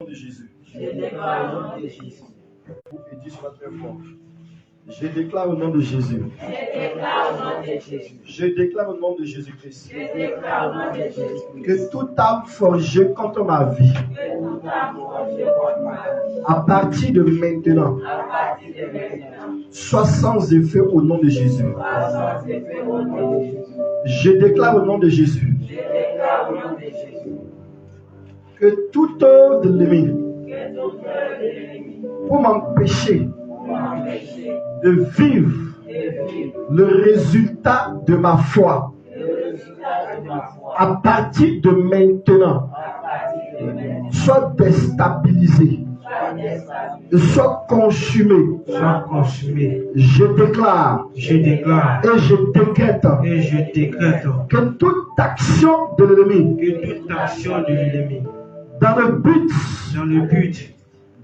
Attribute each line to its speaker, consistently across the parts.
Speaker 1: de Jésus.
Speaker 2: Je déclare au nom de Jésus.
Speaker 1: Et dis cela très fort. Je déclare au nom de Jésus.
Speaker 2: Je déclare au nom de Jésus.
Speaker 1: Je déclare au nom de Jésus-Christ.
Speaker 2: Je déclare au nom de Jésus-Christ.
Speaker 1: Que toute âme forgée contre ma vie,
Speaker 2: Que toute âme forgée contre ma vie,
Speaker 1: à partir de maintenant,
Speaker 2: à partir de maintenant,
Speaker 1: soit sans effet au nom de Jésus.
Speaker 2: soit sans effet au nom de Jésus.
Speaker 1: Je déclare au nom de Jésus.
Speaker 2: Je déclare au nom de Jésus.
Speaker 1: Que toute œuvre de l'ennemi
Speaker 2: Que toute œuvre de l'ennemi,
Speaker 1: pour m'empêcher
Speaker 2: pour m'empêcher
Speaker 1: de vivre
Speaker 2: de vivre
Speaker 1: le résultat de ma foi,
Speaker 2: le résultat de ma foi,
Speaker 1: à partir de maintenant,
Speaker 2: à partir de maintenant,
Speaker 1: soit déstabilisé,
Speaker 2: soit déstabilisé,
Speaker 1: soit consumé.
Speaker 3: Soit consumé.
Speaker 1: Je déclare
Speaker 3: Je déclare
Speaker 1: et je décrète
Speaker 3: et je décrète
Speaker 1: que toute action de l'ennemi
Speaker 3: que toute action de l'ennemi
Speaker 1: dans le but
Speaker 3: dans le but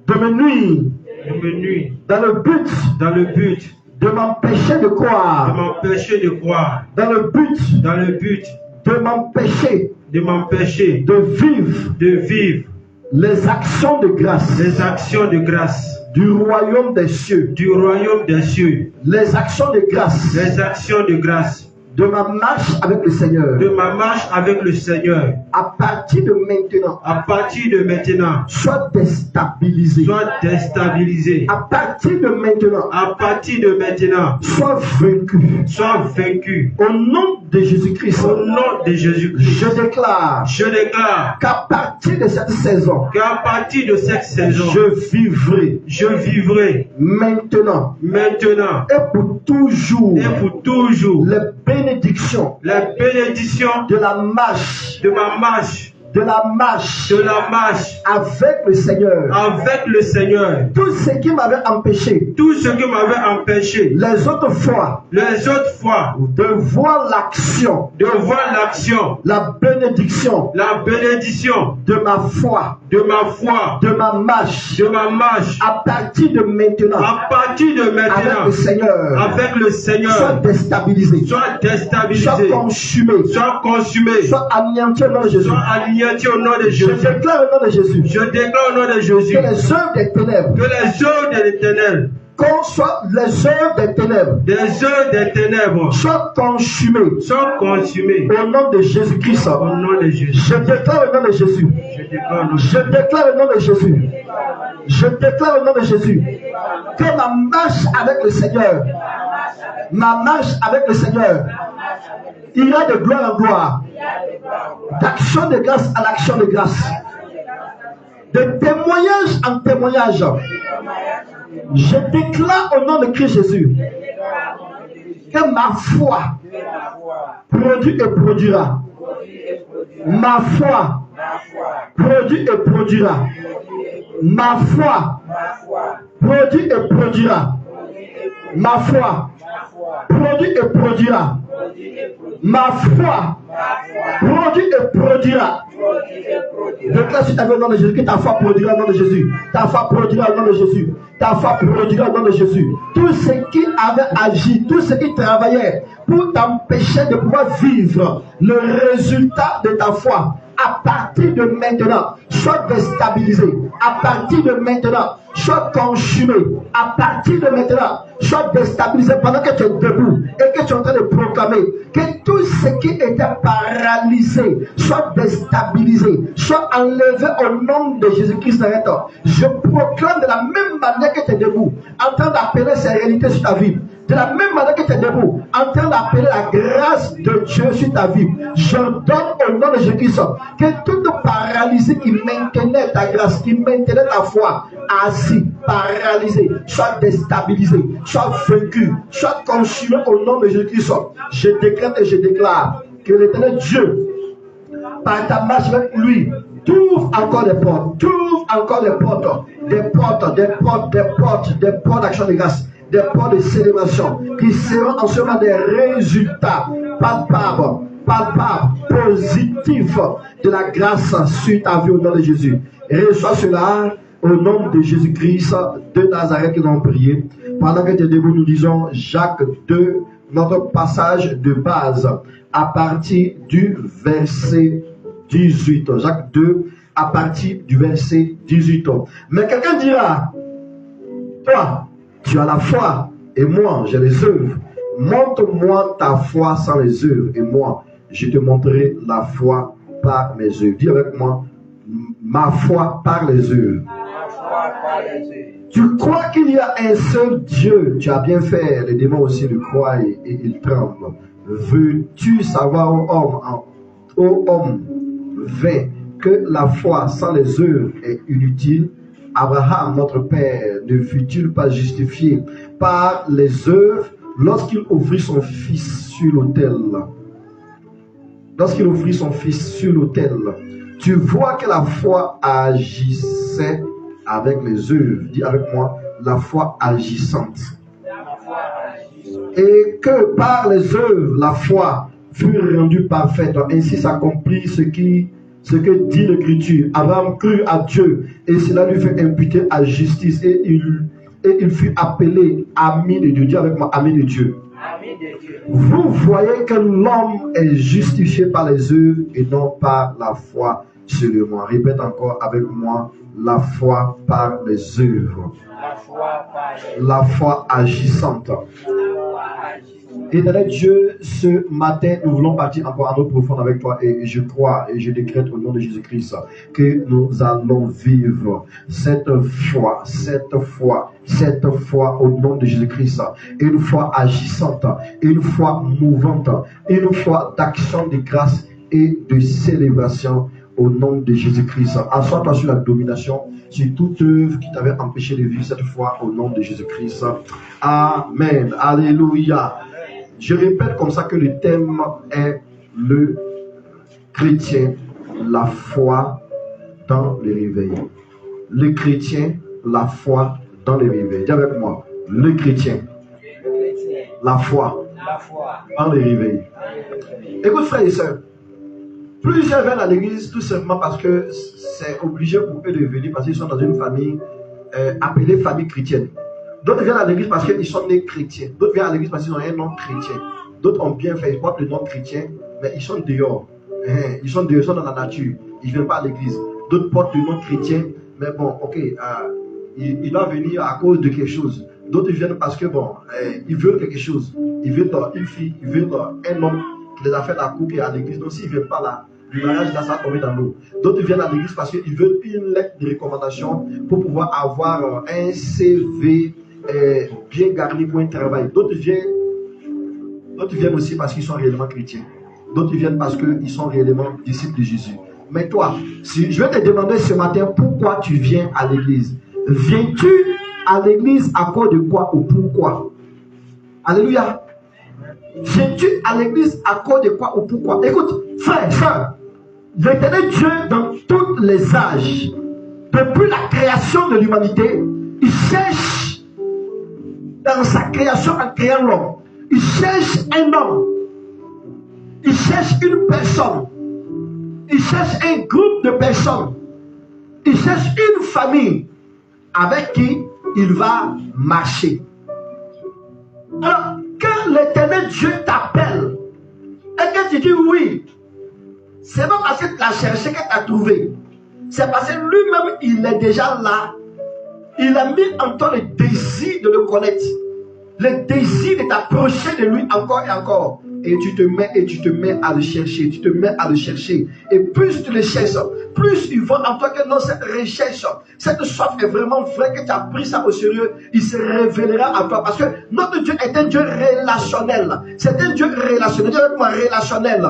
Speaker 1: de me nuire,
Speaker 3: de me nuire,
Speaker 1: dans le but
Speaker 3: dans le but
Speaker 1: de m'empêcher de
Speaker 3: de
Speaker 1: croire,
Speaker 3: m'empêcher de croire,
Speaker 1: dans le but
Speaker 3: dans le but
Speaker 1: de m'empêcher
Speaker 3: de m'empêcher
Speaker 1: de vivre
Speaker 3: de vivre
Speaker 1: les actions de grâce
Speaker 3: les actions de grâce
Speaker 1: du royaume des cieux,
Speaker 3: du royaume des cieux,
Speaker 1: les actions de grâce
Speaker 3: les actions de grâce
Speaker 1: de ma marche avec le Seigneur.
Speaker 3: de ma marche avec le Seigneur,
Speaker 1: À partir de maintenant,
Speaker 3: à partir de maintenant,
Speaker 1: soit déstabilisé.
Speaker 3: soit déstabilisé.
Speaker 1: À partir de maintenant,
Speaker 3: À partir de maintenant,
Speaker 1: soit vaincu.
Speaker 3: soit vaincu.
Speaker 1: Au nom de Jésus-Christ,
Speaker 3: Au nom de Jésus-Christ,
Speaker 1: je déclare
Speaker 3: je déclare
Speaker 1: qu'à partir de cette saison,
Speaker 3: qu'à partir de cette saison,
Speaker 1: je vivrai
Speaker 3: je vivrai
Speaker 1: maintenant
Speaker 3: maintenant
Speaker 1: et pour toujours
Speaker 3: et pour toujours
Speaker 1: les bénédictions
Speaker 3: la bénédiction
Speaker 1: de la marche,
Speaker 3: de ma marche,
Speaker 1: de la marche
Speaker 3: de la marche
Speaker 1: avec le Seigneur.
Speaker 3: avec le Seigneur.
Speaker 1: Tout ce qui m'avait empêché
Speaker 3: Tout ce qui m'avait empêché
Speaker 1: les autres fois
Speaker 3: les autres fois
Speaker 1: de voir l'action,
Speaker 3: de voir l'action,
Speaker 1: la bénédiction
Speaker 3: la bénédiction
Speaker 1: de ma foi,
Speaker 3: de ma foi,
Speaker 1: de ma marche,
Speaker 3: de ma marche,
Speaker 1: à partir de maintenant,
Speaker 3: à partir de
Speaker 1: avec
Speaker 3: maintenant,
Speaker 1: le Seigneur,
Speaker 3: avec le
Speaker 1: soit
Speaker 3: Seigneur,
Speaker 1: déstabilisé,
Speaker 3: soit
Speaker 1: soit
Speaker 3: déstabilisé,
Speaker 1: consumé,
Speaker 3: soit consumé,
Speaker 1: soit anéanti au nom de Jésus.
Speaker 3: soit anéanti au nom de
Speaker 1: Je
Speaker 3: Jésus.
Speaker 1: déclare au nom de Jésus
Speaker 3: Je déclare au nom de Jésus
Speaker 1: que les œuvres des ténèbres,
Speaker 3: que les œuvres de l'éternel,
Speaker 1: qu'on soit les œuvres des ténèbres,
Speaker 3: des œuvres des ténèbres,
Speaker 1: soient consumées
Speaker 3: sont consumées
Speaker 1: au nom de Jésus-Christ.
Speaker 3: au nom de Jésus.
Speaker 1: Je déclare au nom de Jésus.
Speaker 3: Je déclare au nom de
Speaker 1: Je déclare au nom de Jésus. Je déclare au nom de Jésus que ma marche avec le Seigneur, ma marche avec le Seigneur, ira de gloire en gloire, d'action de grâce à l'action de grâce, de témoignage en témoignage. Je déclare au nom de Christ Jésus que ma foi produit et produira. Ma foi produit et produira. Ma foi produit et produira. Ma foi produit et produira. Ma foi produit et produira. Déclare si tu avais le nom de Jésus que ta foi produira au nom de Jésus. Ta foi produira au nom de Jésus. Ta foi produira au nom de Jésus. Tout ce qui avait agi, tout ce qui travaillait pour t'empêcher de pouvoir vivre le résultat de ta foi, à partir de maintenant, sois déstabilisé. À partir de maintenant, sois consumé. À partir de maintenant, sois déstabilisé pendant que tu es debout et que tu es en train de proclamer que tout ce qui était paralysé soit déstabilisé, soit enlevé au nom de Jésus-Christ. Je proclame de la même manière que tu es debout, en train d'appeler ces réalités sur ta vie. De la même manière que tu es debout, en train d'appeler la grâce de Dieu sur ta vie. Je donne au nom de Jésus-Christ que toute paralysie qui maintenait ta grâce, qui maintenait ta foi, assis, paralysé, soit déstabilisé, soit vaincu, soit consumé au nom de Jésus-Christ. Je décrète et je déclare que l'Éternel Dieu, par ta marche avec lui, t'ouvre encore des portes, t'ouvre encore des portes, des portes, des portes, des portes, des portes d'action de grâce, des portes de célébration qui seront en ce moment des résultats palpables, positifs de la grâce sur ta vie au nom de Jésus. Et reçois cela au nom de Jésus-Christ de Nazareth que nous avons prié. Pendant que tu es debout, nous disons Jacques 2, notre passage de base, à partir du verset 18. Jacques 2, à partir du verset 18. Mais quelqu'un dira, toi, tu as la foi et moi, j'ai les œuvres. Montre-moi ta foi sans les œuvres et moi, je te montrerai la foi par mes œuvres. Dis avec moi, ma foi par les œuvres. Tu crois qu'il y a un seul Dieu, tu as bien fait, les démons aussi le croient et ils tremblent. Veux-tu savoir, ô homme vain, que la foi sans les œuvres est inutile? Abraham, notre père, ne fut-il pas justifié par les œuvres lorsqu'il offrit son fils sur l'autel? Lorsqu'il offrit son fils sur l'autel, tu vois que la foi agissait avec les œuvres. Dis avec moi, la foi agissante. Et que par les œuvres, la foi fut rendue parfaite. Ainsi s'accomplit ce que dit l'Écriture. Abraham crut à Dieu et cela lui fut imputé à justice et il fut appelé ami de Dieu. Dis avec moi, ami de Dieu. Vous voyez que l'homme est justifié par les œuvres et non par la foi seulement. Répète encore avec moi, la foi par les œuvres. La foi agissante. Éternel Dieu, ce matin, nous voulons partir encore à notre profonde avec toi et je crois et je décrète au nom de Jésus-Christ que nous allons vivre cette foi au nom de Jésus-Christ. Une foi agissante, une foi mouvante, une foi d'action de grâce et de célébration au nom de Jésus-Christ. Assois-toi sur la domination, sur toute œuvre qui t'avait empêché de vivre cette foi au nom de Jésus-Christ. Amen. Alléluia. Je répète comme ça que le thème est le chrétien, la foi dans les réveils. Le chrétien, la foi dans les réveils. Dis avec moi, le chrétien, la foi dans les réveils. Écoute frères et sœurs, plusieurs viennent à l'église tout simplement parce que c'est obligé pour eux de venir parce qu'ils sont dans une famille appelée famille chrétienne. D'autres viennent à l'église parce qu'ils sont nés chrétiens. D'autres viennent à l'église parce qu'ils ont un nom chrétien. D'autres ont bien fait, ils portent le nom chrétien, mais ils sont dehors. Ils sont dehors, ils sont dans la nature. Ils ne viennent pas à l'église. D'autres portent le nom chrétien, mais bon, ok, il doit venir à cause de quelque chose. D'autres viennent parce que bon, ils veulent quelque chose. Ils veulent une fille, ils veulent un homme qui les a fait la cour qui est à l'église. Donc s'ils ne viennent pas là, le mariage là, ça va tomber dans l'eau. D'autres viennent à l'église parce qu'ils veulent une lettre de recommandation pour pouvoir avoir un CV bien garni pour un travail. D'autres viennent aussi parce qu'ils sont réellement chrétiens. D'autres viennent parce qu'ils sont réellement disciples de Jésus. Mais toi, si je vais te demander ce matin pourquoi tu viens à l'église. Viens-tu à l'église à cause de quoi ou pourquoi? Alléluia. Viens-tu à l'église à cause de quoi ou pourquoi? Écoute, frère, l'éternel Dieu dans tous les âges, depuis la création de l'humanité, il cherche dans sa création en créant l'homme. Il cherche un homme. Il cherche une personne. Il cherche un groupe de personnes. Il cherche une famille avec qui il va marcher. Alors, quand l'éternel Dieu t'appelle et que tu dis oui, c'est pas parce que tu l'as cherché que tu as trouvé. C'est parce que lui-même, il est déjà là. Il a mis en toi le désir de le connaître. Le désir de t'approcher de lui encore et encore. Et tu te mets à le chercher. Tu te mets à le chercher. Et plus tu le cherches, plus il voit en toi que dans cette recherche, cette soif est vraiment vraie, que tu as pris ça au sérieux, il se révélera à toi. Parce que notre Dieu est un Dieu relationnel. C'est un Dieu relationnel. Dis avec moi, relationnel.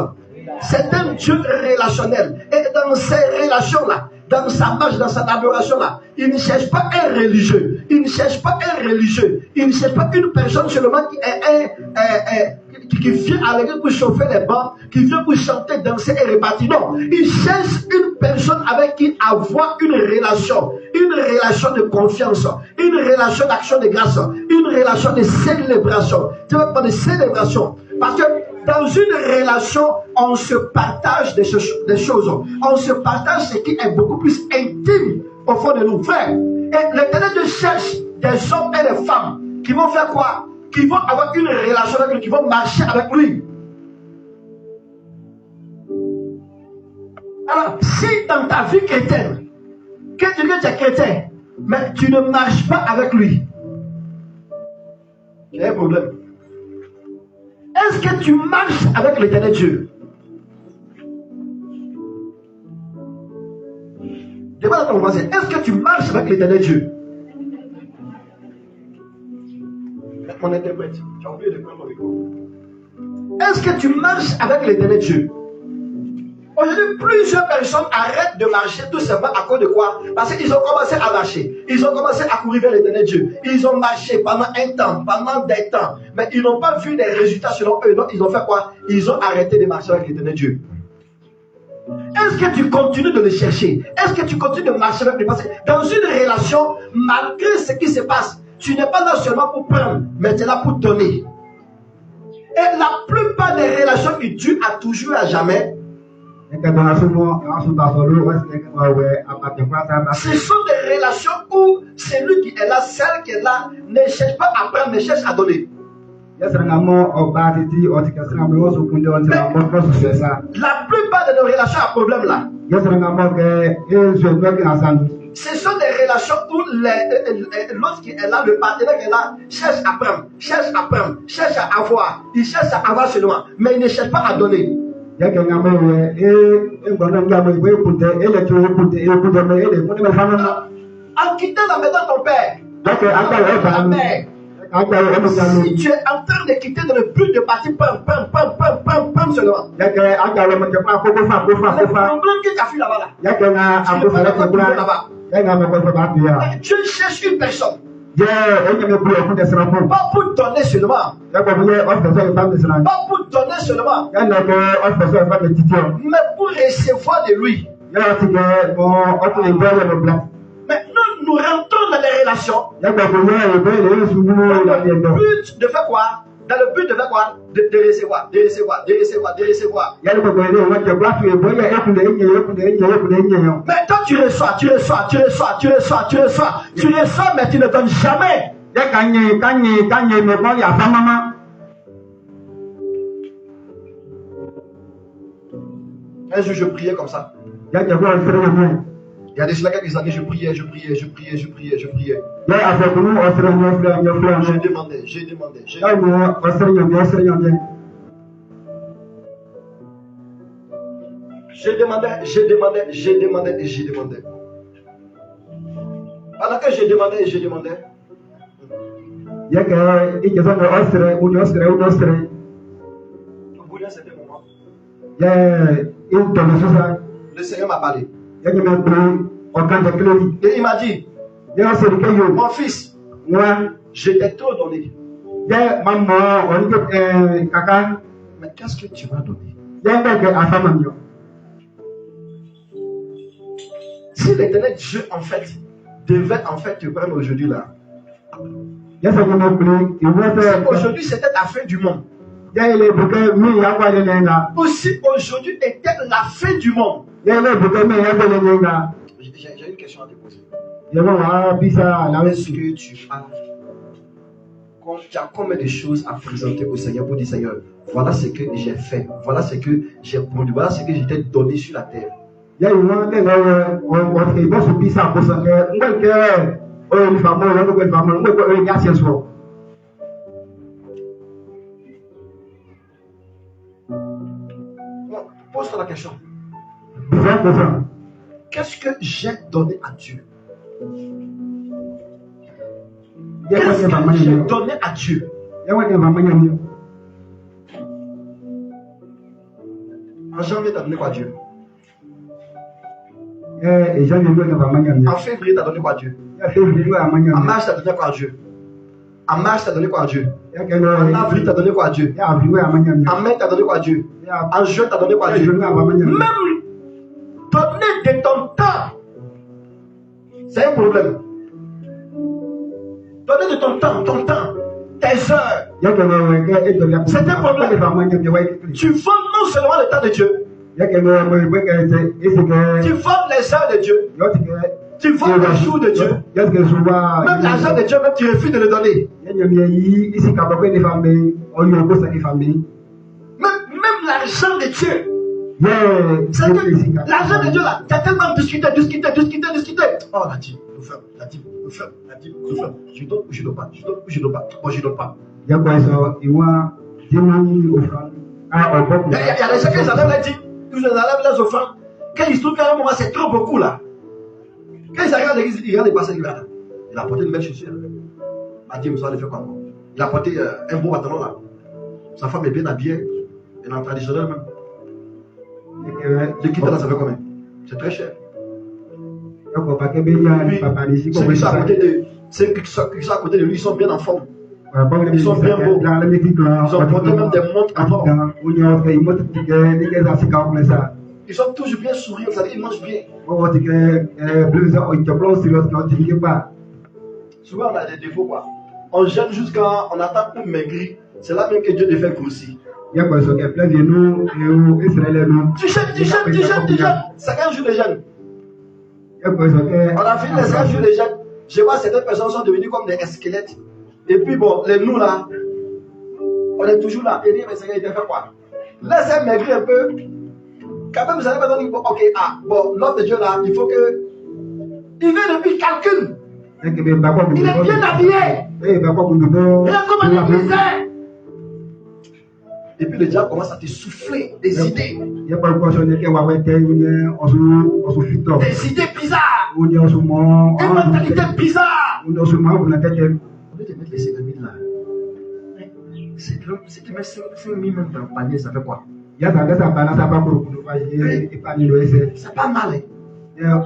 Speaker 1: C'est un Dieu relationnel. Et dans ces relations-là, dans sa marche, dans sa adoration-là, il ne cherche pas un religieux. Il ne cherche pas un religieux. Il ne cherche pas une personne seulement qui vient à l'église pour chauffer les bancs, qui vient pour chanter, danser et repartir. Non, il cherche une personne avec qui avoir une relation de confiance, une relation d'action de grâce, une relation de célébration. Tu vois pas de célébration. Parce que dans une relation, on se partage des choses. On se partage ce qui est beaucoup plus intime au fond de nous. Frère, et l'Éternel Dieu cherche des hommes et des femmes qui vont faire quoi? Qui vont avoir une relation avec lui, qui vont marcher avec lui. Alors, si dans ta vie chrétienne, que tu dis que tu es chrétien, mais tu ne marches pas avec lui, il y a un problème. Est-ce que tu marches avec l'éternel Dieu? Demande à ton voisin, est-ce que tu marches avec l'éternel Dieu? Mon interprète, tu as oublié de prendre mon micro. Est-ce que tu marches avec l'éternel Dieu? Aujourd'hui, plusieurs personnes arrêtent de marcher tout simplement à cause de quoi? Parce qu'ils ont commencé à marcher. Ils ont commencé à courir vers l'éternel Dieu. Ils ont marché pendant un temps, pendant des temps. Mais ils n'ont pas vu des résultats selon eux. Donc, ils ont fait quoi? Ils ont arrêté de marcher avec l'éternel Dieu. Est-ce que tu continues de le chercher? Est-ce que tu continues de marcher avec lui? Parce que dans une relation, malgré ce qui se passe, tu n'es pas là seulement pour prendre, mais tu es là pour donner. Et la plupart des relations qui durent à toujours et à jamais, ce sont des relations où celui qui est là, celle qui est là, ne cherche pas à prendre, mais cherche à donner. La plupart de nos relations à problème là, ce sont des relations où l'autre qui est là, le partenaire qui est là, cherche à prendre, cherche à prendre, cherche à avoir. Il cherche à avoir seulement, mais il ne cherche pas à donner. En quittant la maison de ton père, ta mère, si tu es en train de quitter dans le but de partir, pam seulement. Le problème qui t'a fait là-bas, là. Dieu cherche une personne. Pas pour donner seulement. Pas pour donner seulement. Mais pour recevoir de lui. Mais nous rentrons dans les relations. Dans le but de faire quoi? Dans le but de faire quoi? De recevoir, de recevoir, de recevoir, de recevoir. Mais toi tu reçois, tu reçois, tu reçois, tu reçois, tu reçois, tu reçois, mais tu ne donnes jamais. Un jour je priais comme ça. Il y a des cela quelques années, je priais. Je demandais. Pendant que je demandais. Au bout d'un certain moment, le Seigneur m'a parlé. Et il m'a dit, mon fils, je t'ai trop donné. Mais qu'est-ce que tu vas donner? Si l'éternel Dieu en fait devait te prendre aujourd'hui là, aujourd'hui c'était la fin du monde. Aussi aujourd'hui était la fin du monde. J'ai une question à te poser. Est-ce que tu as combien de choses à présenter au Seigneur pour dire Seigneur, voilà ce que j'ai fait, voilà ce que j'ai produit, voilà ce que j'ai donné sur la terre. Pose-toi la question. Qu'est-ce que j'ai donné à Dieu? Qu'est-ce que j'ai donné à Dieu? En janvier, tu as donné quoi à Dieu? En février, tu as donné quoi à Dieu? En mars, tu as donné quoi à Dieu? En mars, tu as donné quoi à Dieu? En avril, tu as donné quoi à Dieu? En mai, tu as donné quoi à Dieu? En juin, tu as donné quoi à Dieu? Même donner de ton temps, c'est un problème. Donner de ton temps, tes heures, c'est un problème. Tu vends non seulement le temps de Dieu, tu vends les heures de Dieu, tu vends les jours de Dieu, même l'argent de Dieu, même tu refuses de le donner. Même l'argent de Dieu, C'est que l'argent de Dieu là, tu as tellement discuté. Oh, la dîme, nous ferme. Je donne ou je donne pas. Moi, je donne pas. Il y a des gens qui enlèvent la dîme, ils enlèvent les offrandes. Quand ils se trouvent qu'à un moment, c'est trop beaucoup là. Quand ils arrivent à l'église, ils regardent les passés, il a porté une belle chaussure. La dîme, ça va le faire quoi? Il a porté un beau pantalon là. Sa femme est bien habillée, elle est en traditionnel même. Le kit là, ça fait combien? C'est très cher. Puis, ceux qui sont à côté de lui, ils sont bien en forme. Ils sont bien beaux. Ils ont porté même des montres en or. Ils sont toujours bien souriants, ça veut dire qu'ils mangent bien. Souvent on a des défauts quoi. On jeûne jusqu'à on attend pour maigrir. C'est là même que Dieu te fait grossir. Tu jeûnes. 50 jours de jeûne. On a fini les 50 jours de jeûne. Je vois certaines personnes sont devenues comme des squelettes. Et puis bon, nous là, on est toujours là. Et dit, mais Seigneur, il t'a fait quoi? Laissez maigrir un peu. Quand même, vous allez me dire, ok, l'homme de Dieu là, il faut que. Il vient depuis, il calcule. Il est bien habillé. Regarde comment il disait. Et puis le diable commence à te souffler des idées. Des idées bizarres. Une mentalité bizarre. Au lieu de mettre les 5 000 là, si tu mets 5 000 même dans le panier, ça fait quoi? C'est pas mal. Hein?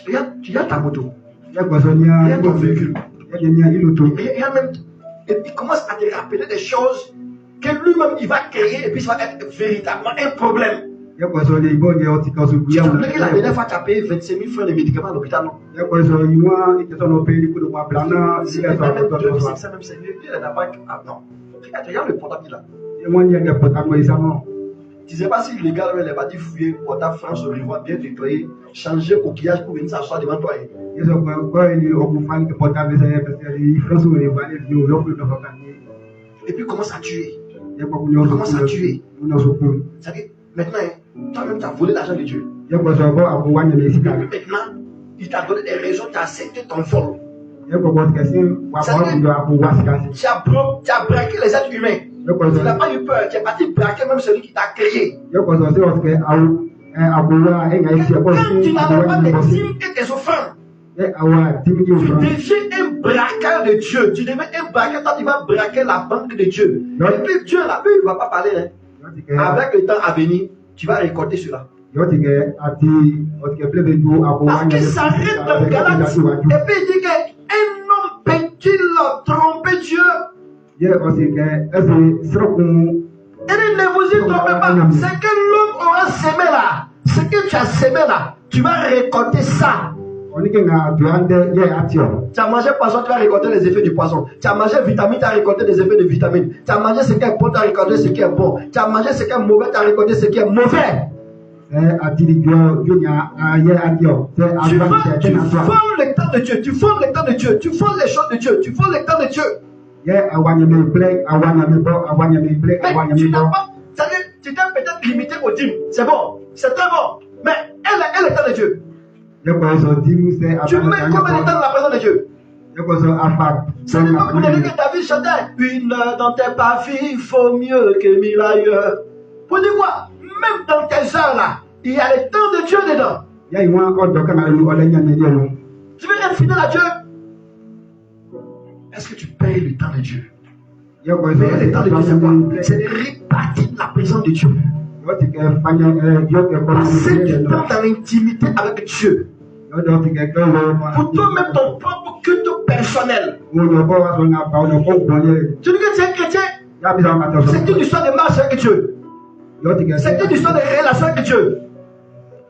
Speaker 1: Regarde ta moto. Regarde ton véhicule. Et puis il commence à te rappeler des choses que lui-même il va créer et puis ça va être véritablement un problème. Tu te rappelles que la dernière fois tu as payé 25 000 francs de médicaments à l'hôpital, non? C'est même 2500, même 5 000. Il y a la banque. Ah non. Regarde le portable là. Tu ne sais pas si le gars il va dire fouiller portable France au niveau bien nettoyé, changer coquillage pour venir s'asseoir devant toi. Et puis commence à tuer. C'est-à-dire, maintenant, toi-même tu as volé l'argent de Dieu. Maintenant, il t'a donné des raisons, tu as accepté ton vol. Tu as braqué les êtres humains. Tu n'as pas eu peur, tu es parti braquer même celui qui t'a créé. Quand tu n'avais pas de dîmes et tes offrandes, tu deviens un braqueur de Dieu. Tu deviens un braqueur, toi tu vas braquer la banque de Dieu. Et puis Dieu là, lui il ne va pas parler. Hein. Avec le temps à venir, tu vas récolter cela. Parce que ça rentre dans Galates. Et puis il dit qu'un homme peut-il tromper Dieu? Et ne vous y trompez pas. Ce que l'homme aura semé là, ce que tu as semé là, tu vas récolter ça. Tu as mangé poisson, tu vas récolter les effets du poisson. Tu as mangé vitamine, tu as récolté les effets de vitamine. Tu as mangé ce qui est bon, tu as récolté ce qui est bon. Tu as mangé ce qui est mauvais, tu as récolté ce qui est mauvais. Tu voles le temps de Dieu, tu voles le temps de Dieu, tu voles les choses de Dieu, tu voles le temps de Dieu. Mais tu n'as pas, tu t'es peut-être limité au dîme, c'est bon, c'est très bon, mais elle est le temps de Dieu. Tu mets combien de temps dans la présence de Dieu? Ce n'est pas pour dire que David chantait une heure dans tes parvis, il faut mieux que 1000 ailleurs. Pour dire quoi? Même dans tes heures là, il y a le temps de Dieu dedans. Tu veux être fidèle à Dieu? Est-ce que tu payes le temps de Dieu? Payer le temps de Dieu, c'est quoi? C'est de répartir la présence de Dieu. Passer du temps dans l'intimité avec Dieu. Pour toi-même, ton propre culte personnel. Tu dis que tu es chrétien? C'est une histoire de marche avec Dieu. C'est une histoire de relation avec Dieu.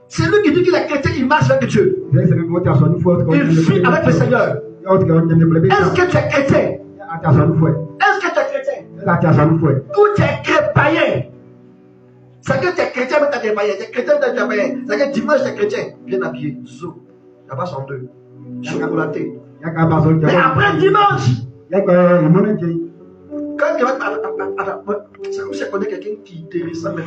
Speaker 1: C'est lui qui dit qu'il est chrétien, il marche avec Dieu. Il vit avec le Seigneur. Est-ce que tu es chrétien? Est-ce que tu es chrétien? Ou tu es païen? C'est que tu es chrétien, mais tu es païen. Tu es chrétien, mais tu es païen. C'est que dimanche, tu es chrétien. Bien habillé. Zou. La vache en deux. Chocolaté. Mais après dimanche, quand tu vas. C'est comme si je connais quelqu'un qui est intéressant, mais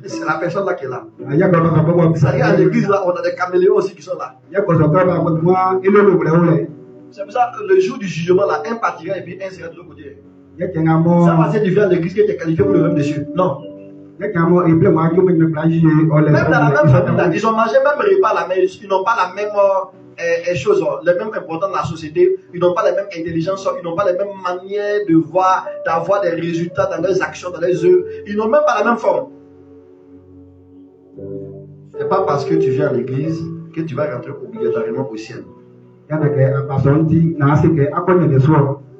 Speaker 1: C'est la personne là qui est là.
Speaker 4: Ya ko ba ba
Speaker 1: Ça y est, à l'église là, on a des caméléons aussi qui sont là.
Speaker 4: Ya ko so ka ba ko moi ilo lo le.
Speaker 1: C'est pour ça que le jour du jugement là, un partira et puis un sera de l'autre côté.
Speaker 4: Ya ke ngamo.
Speaker 1: Ça va, c'est tu viens à l'église qui était qualifié pour le règne des cieux. Non.
Speaker 4: Ya ke ngamo e ble moi ko me plaji o le.
Speaker 1: Même dans la même famille là, ils ont mangé même repas là, mais ils n'ont pas la même choses, les mêmes importants de la société, ils n'ont pas les mêmes intelligences, ils n'ont pas les mêmes manières de voir, d'avoir des résultats dans leurs actions, dans leurs œuvres. Ils n'ont même pas la même forme. Ce n'est pas parce que tu viens à l'église que tu vas rentrer obligatoirement au ciel.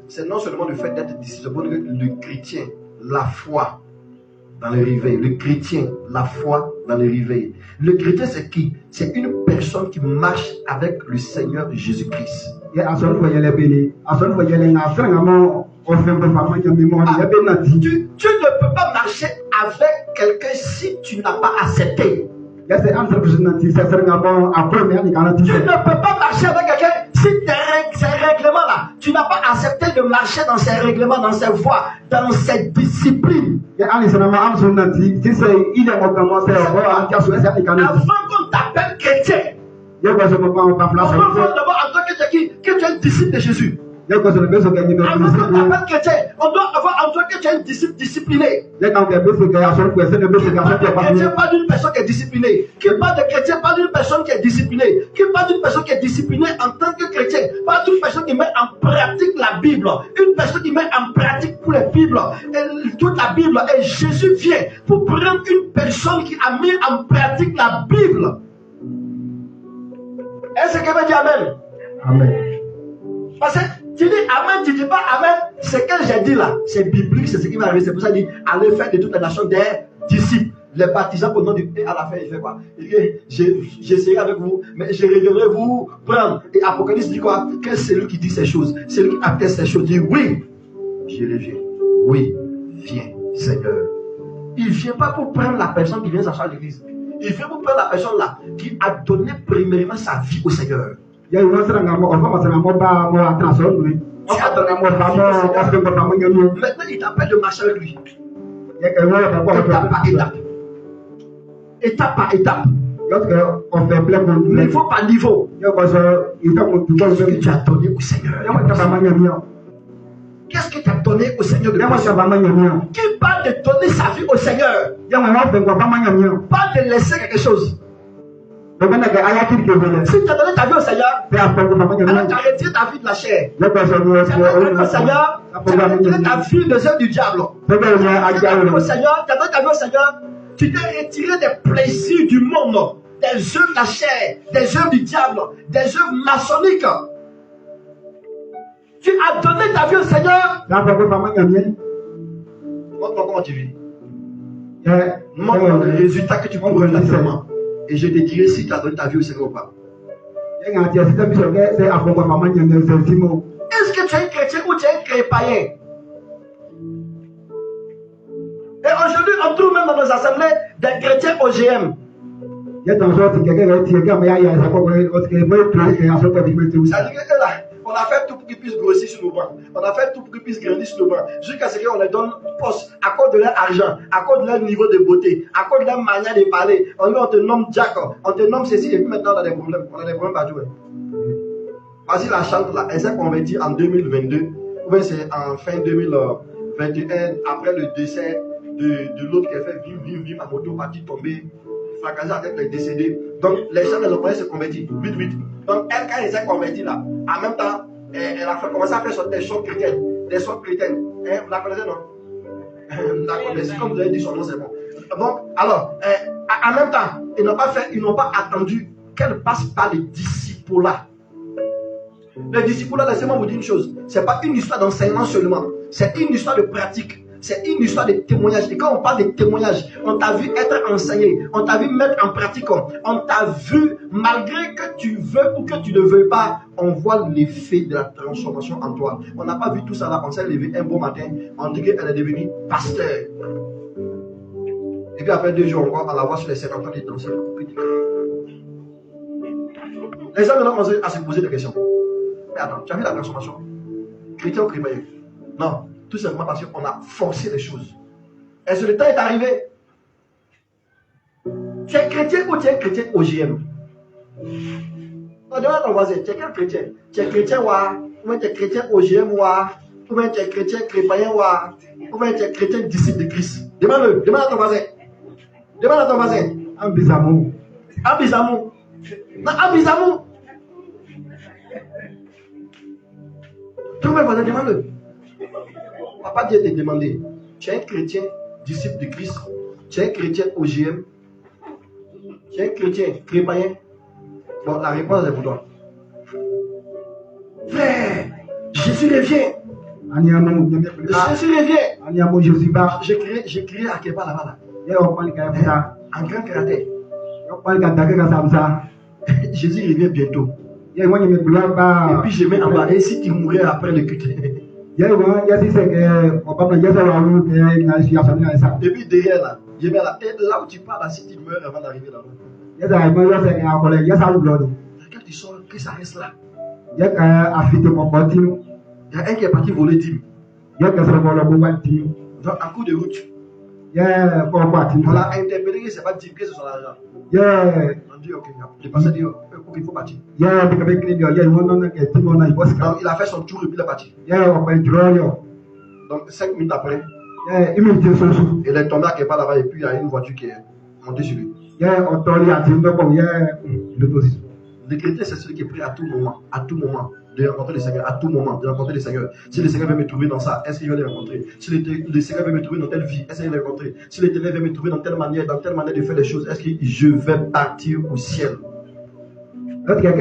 Speaker 1: C'est non seulement le fait d'être disciple, le chrétien, la foi dans le réveil. Le chrétien, la foi dans le réveil. Le chrétien, c'est qui? C'est une personne qui marche avec le Seigneur Jésus-Christ. Tu ne peux pas marcher avec quelqu'un si tu n'as pas accepté. Tu ne peux pas marcher avec quelqu'un si ces règlements-là, tu n'as pas accepté de marcher dans ces règlements, dans ces voies, dans ces disciplines. Avant qu'on t'appelle chrétien, on peut voir d'abord en tant que tu es un disciple de Jésus. Avant qu'on t'appelle chrétien, on doit avoir en toi que tu es un disciple discipliné. Qui parle de chrétien, pas d'une personne qui est disciplinée. Qui parle de chrétien, pas d'une personne qui est disciplinée. Qui parle d'une personne qui est disciplinée en tant que chrétien. Pas d'une personne qui met en pratique la Bible. Une personne qui met en pratique pour la Bible. Et toute la Bible. Et Jésus vient pour prendre une personne qui a mis en pratique la Bible. Est-ce que quelqu'un dit Amen?
Speaker 4: Amen.
Speaker 1: Parce que tu dis Amen, tu ne dis pas Amen. Ce que j'ai dit là, c'est biblique, c'est ce qui va arriver. C'est pour ça qu'il dit allez faire de toute la nation des disciples. Les baptisants au nom du. Et à la fin, il fait quoi? Il dit j'essaierai avec vous, mais je reviendrai vous prendre. Et Apocalypse dit quoi? Que c'est lui qui dit ces choses. C'est lui qui atteste ces choses. Il dit oui, je reviens. Oui, viens, Seigneur. Il ne vient pas pour prendre la personne qui vient s'asseoir à l'église. Il vient pour prendre la personne là qui a donné premièrement sa vie au Seigneur. Maintenant, il t'appelle de marcher avec lui. Étape par étape. Étape par étape. Niveau par niveau. Qu'est-ce que tu as donné au Seigneur? Qu'est-ce que tu as donné au Seigneur de plus? Qui parle de donner sa vie au Seigneur? Pas de laisser quelque chose. Si tu as donné ta vie au Seigneur, alors tu as retiré ta vie de la chair. Tu as donné au Seigneur, tu as retiré ta vie des œuvres du diable. Tu as donné au Seigneur, tu as donné ta vie au Seigneur, tu t'es retiré des plaisirs du monde, des œuvres de la chair, des œuvres du diable, des œuvres maçonniques. Tu as donné ta vie au Seigneur. Montre-moi comment tu vis. Montre-moi le résultat que tu prends naturellement. Et je te dirai si tu as donné ta vie au Seigneur ou pas. Est-ce que tu es un chrétien ou tu es un païen? Et aujourd'hui, on trouve même dans nos assemblées des chrétiens OGM. C'est-à-dire que là, on a fait tout pour qu'ils puissent grossir sur nos bras. On a fait tout pour qu'ils puissent grandir sur nos bras. Jusqu'à ce qu'on leur donne poste à cause de leur argent, à cause de leur niveau de beauté, à cause de leur manière de parler. On te nomme Jack, on te nomme ceci, et puis maintenant on a des problèmes. On a des problèmes partout. Vas-y, la chante là, elle s'est convertie en 2022. Ou bien c'est en fin 2021, après le décès de l'autre qui a fait vim, ma moto partie tomber, fracassée avec les décédés. Donc les gens de l'opération se convertissent, vite. Donc elle, quand elle s'est convertie là, en même temps, elle a commencé à faire des chants chrétiennes. Des chants chrétiennes. Vous la connaissez, non? Vous la connaissez, comme vous avez dit son nom, c'est bon. Donc, alors, en même temps, ils n'ont pas attendu qu'elle passe par les disciples là. Les disciples là, laissez-moi vous dire une chose. Ce n'est pas une histoire d'enseignement seulement. C'est une histoire de pratique. C'est une histoire de témoignage. Et quand on parle de témoignage, on t'a vu être enseigné, on t'a vu mettre en pratique, on t'a vu, malgré que tu veux ou que tu ne veux pas, on voit l'effet de la transformation en toi. On n'a pas vu tout ça là, on s'est levé un beau matin, on dit qu'elle est devenue pasteur. Et puis après 2 jours encore, on la voit sur les scènes en train de danser. Les gens maintenant commencent à se poser des questions. Mais attends, tu as vu la transformation? Chrétien ou chrétien? Non. Tout simplement parce qu'on a forcé les choses. Est-ce que le temps est arrivé? Tu es chrétien ou tu es chrétien OGM? On demande à ton voisin, tu es quel chrétien? Tu es chrétien ou bien tu es chrétien OGM ou bien tu es chrétien chrépayen ou bien tu es chrétien disciple de Christ? Demande-le, demande à ton voisin. Demande à ton voisin.
Speaker 4: Ambizamou.
Speaker 1: Abizamou. Non, Abizamou. Tout le monde voisin, demande-le. Papa Dieu t'a demandé, tu es un chrétien disciple de Christ? Tu es un chrétien OGM? Tu es un chrétien chrépayen? Bon, la réponse est pour toi. Frère, Jésus revient.
Speaker 4: Aniamou,
Speaker 1: Jésus revient.
Speaker 4: Aniamou, Jésus bat.
Speaker 1: J'ai crié à Kéba là-bas. Là.
Speaker 4: Il y a un point qui est ça.
Speaker 1: En grand caractère.
Speaker 4: Il y a un point qui est ça.
Speaker 1: Jésus revient bientôt.
Speaker 4: Il y a un point qui est
Speaker 1: Et puis je mets en bas. Et si tu mourrais après le culte?
Speaker 4: il y a un si c'est que on va prendre ça.
Speaker 1: Et puis derrière là, je mets là. Et là où tu parles, là, si tu meurs avant d'arriver là-bas.
Speaker 4: Il y a un point qui est collègue. Il y a ça blood.
Speaker 1: Quand tu sors, que ça reste là.
Speaker 4: Il y a un affité mon continu.
Speaker 1: Il y a un qui est parti voler 10 000.
Speaker 4: Il y a un qui est parti voler 10 000.
Speaker 1: Donc en cours de route,
Speaker 4: Il y a un point
Speaker 1: on l'a interpellé que c'est pas 10 000, que c'est son argent.
Speaker 4: Il y a
Speaker 1: On dit ok, le pasteur dit ok, il faut partir.
Speaker 4: il y a un qui est
Speaker 1: Donc il a fait son tour et puis il est parti.
Speaker 4: il y a un
Speaker 1: Donc 5 minutes après,
Speaker 4: il y
Speaker 1: il est tombé à quelque part là-bas et puis il y a une voiture qui est montée sur lui.
Speaker 4: a un
Speaker 1: Le chrétien, c'est celui qui est prêt à tout moment, de rencontrer le Seigneur, à tout moment, de rencontrer le Seigneur. Si le Seigneur veut me trouver dans ça, est-ce qu'il va le rencontrer? Si le Seigneur veut me trouver dans telle vie, est-ce qu'il va le rencontrer? Si le Seigneur veut me trouver dans telle manière de faire les choses, est-ce que je vais partir au ciel? Maintenant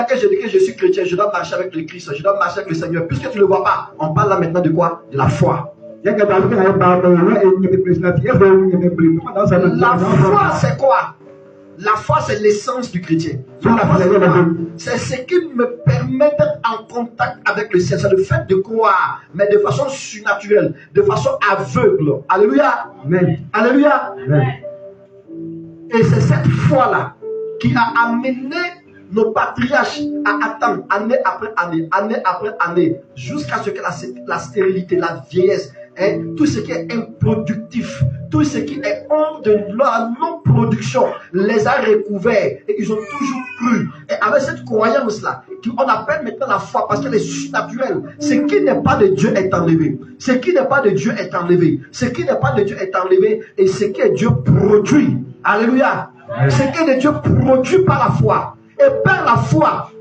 Speaker 1: que je dis que je suis chrétien, je dois marcher avec le Christ, je dois marcher avec le Seigneur. Puisque tu ne le vois pas, on parle là maintenant de quoi? De la foi. La foi, c'est quoi? La foi, c'est l'essence du chrétien. La foi, c'est ce qui me permet d'être en contact avec le ciel. C'est le fait de croire, mais de façon surnaturelle, de façon aveugle. Alléluia.
Speaker 4: Amen.
Speaker 1: Alléluia.
Speaker 4: Amen.
Speaker 1: Et c'est cette foi-là qui a amené nos patriarches à attendre année après année, jusqu'à ce que la stérilité, la vieillesse, tout ce qui est improductif, tout ce qui est honte de la non-production, les a recouverts et ils ont toujours cru. Et avec cette croyance-là, qu'on appelle maintenant la foi parce qu'elle est surnaturelle, ce qui n'est pas de Dieu est enlevé. Ce qui n'est pas de Dieu est enlevé. Ce qui n'est pas de Dieu est enlevé et ce qui est Dieu produit. Alléluia. Ce qui est de Dieu produit par la foi. Et par la foi,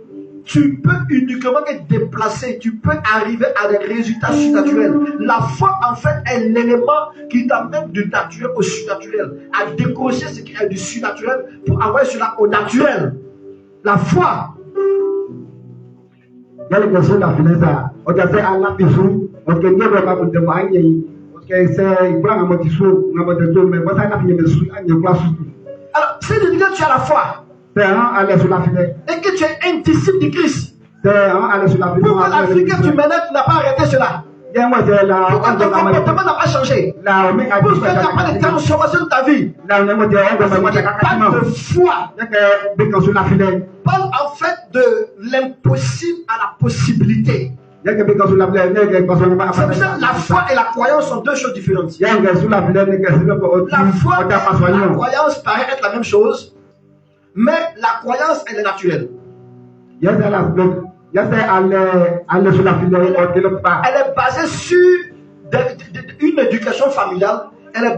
Speaker 1: tu peux uniquement être déplacé, tu peux arriver à des résultats surnaturels. La foi, en fait, est l'élément qui t'amène du naturel au surnaturel, à décrocher ce qui est du surnaturel pour avoir cela au naturel. La foi.
Speaker 4: Il y a les personnes qui ont fait ça. On a fait un lapisou, on a fait un peu de maïs, on a fait un peu de sous, on a fait un peu de mais on a fait un peu de sous, on a fait un peu de sous.
Speaker 1: Alors, si tu as la foi, et que tu es un disciple de Christ, pourquoi l'Africain tu mènes, tu n'as pas arrêté cela? Pourquoi ton comportement n'a pas changé? Pourquoi tu n'as pas de transformation de ta vie? Parce que tu parles de foi. Parle en fait de l'impossible à la possibilité. C'est pour ça que la foi et la croyance sont deux choses différentes. La foi et la croyance paraissent être la même chose, mais la croyance, elle est naturelle. Elle est basée sur une éducation familiale. Elle est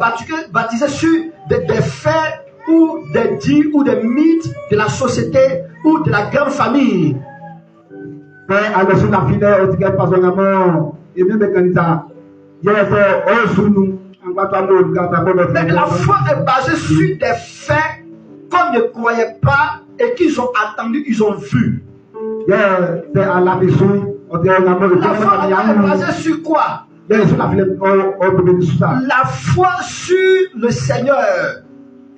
Speaker 1: baptisée sur des faits ou des dits ou des mythes de la société ou de la grande famille. Mais la foi est basée sur des faits qu'on ne croyait pas et qu'ils ont attendu, ils ont vu. La foi est basée sur quoi? La foi sur le Seigneur.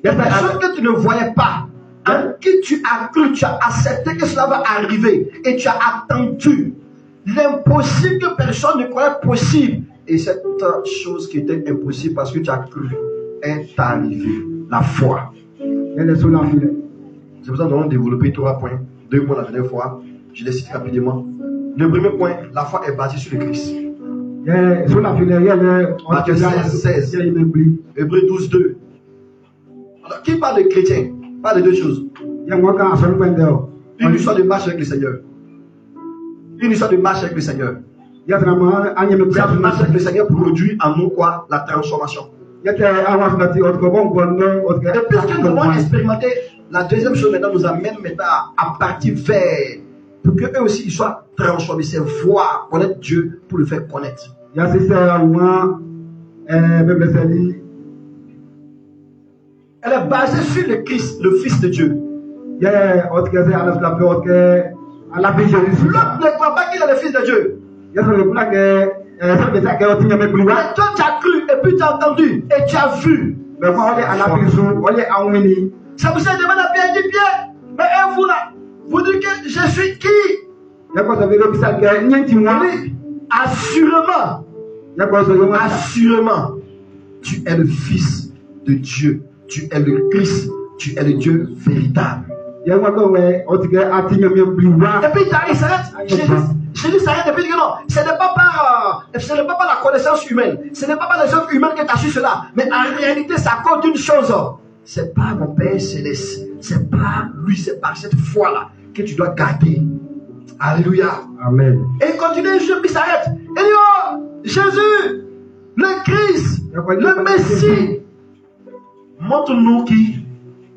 Speaker 1: Des choses que tu ne voyais pas, en qui tu as cru, tu as accepté que cela va arriver et tu as attendu. L'impossible que personne ne croyait possible. Et cette chose qui était impossible parce que tu as cru est arrivée. La foi. C'est pour ça que nous allons développer 3 points. 2 points la dernière fois. Je les cite rapidement. Le premier point, la foi est basée sur le Christ. Matthieu 16. Hébreux 12, 2. Alors, qui parle de chrétien? Parle de deux choses. Une histoire de marche avec le Seigneur. Une histoire de marche avec le Seigneur. Cette marche avec le Seigneur produit en nous quoi? La transformation. Et puisque nous avons expérimenté, la deuxième chose maintenant nous amène maintenant à partir vers, pour qu'eux aussi ils soient transformés, c'est voir, connaître Dieu pour le faire connaître. Elle est basée sur le Christ, le Fils de Dieu. L'autre ne croit pas qu'il est le Fils de Dieu. Mais toi tu as cru et puis tu as entendu et tu as vu. C'est pour ça qu'il demande à Pierre, il dit Pierre, mais vous là, vous dites que je suis qui? Assurément, assurément, tu es le Fils de Dieu, tu es le Christ, tu es le Dieu véritable. Et puis il s'arrête, Jésus s'arrête et puis il dit que non, ce n'est pas par la connaissance humaine, ce n'est pas par les œuvres humaines que tu as su cela, mais en réalité c'est à cause d'une chose, c'est pas mon Père Céleste, c'est pas lui, c'est par cette foi-là que tu dois garder. Alléluia.
Speaker 4: Amen.
Speaker 1: Et il continue, Jésus s'arrête. Il dit, oh, Jésus, le Christ, le Messie, montre-nous qui?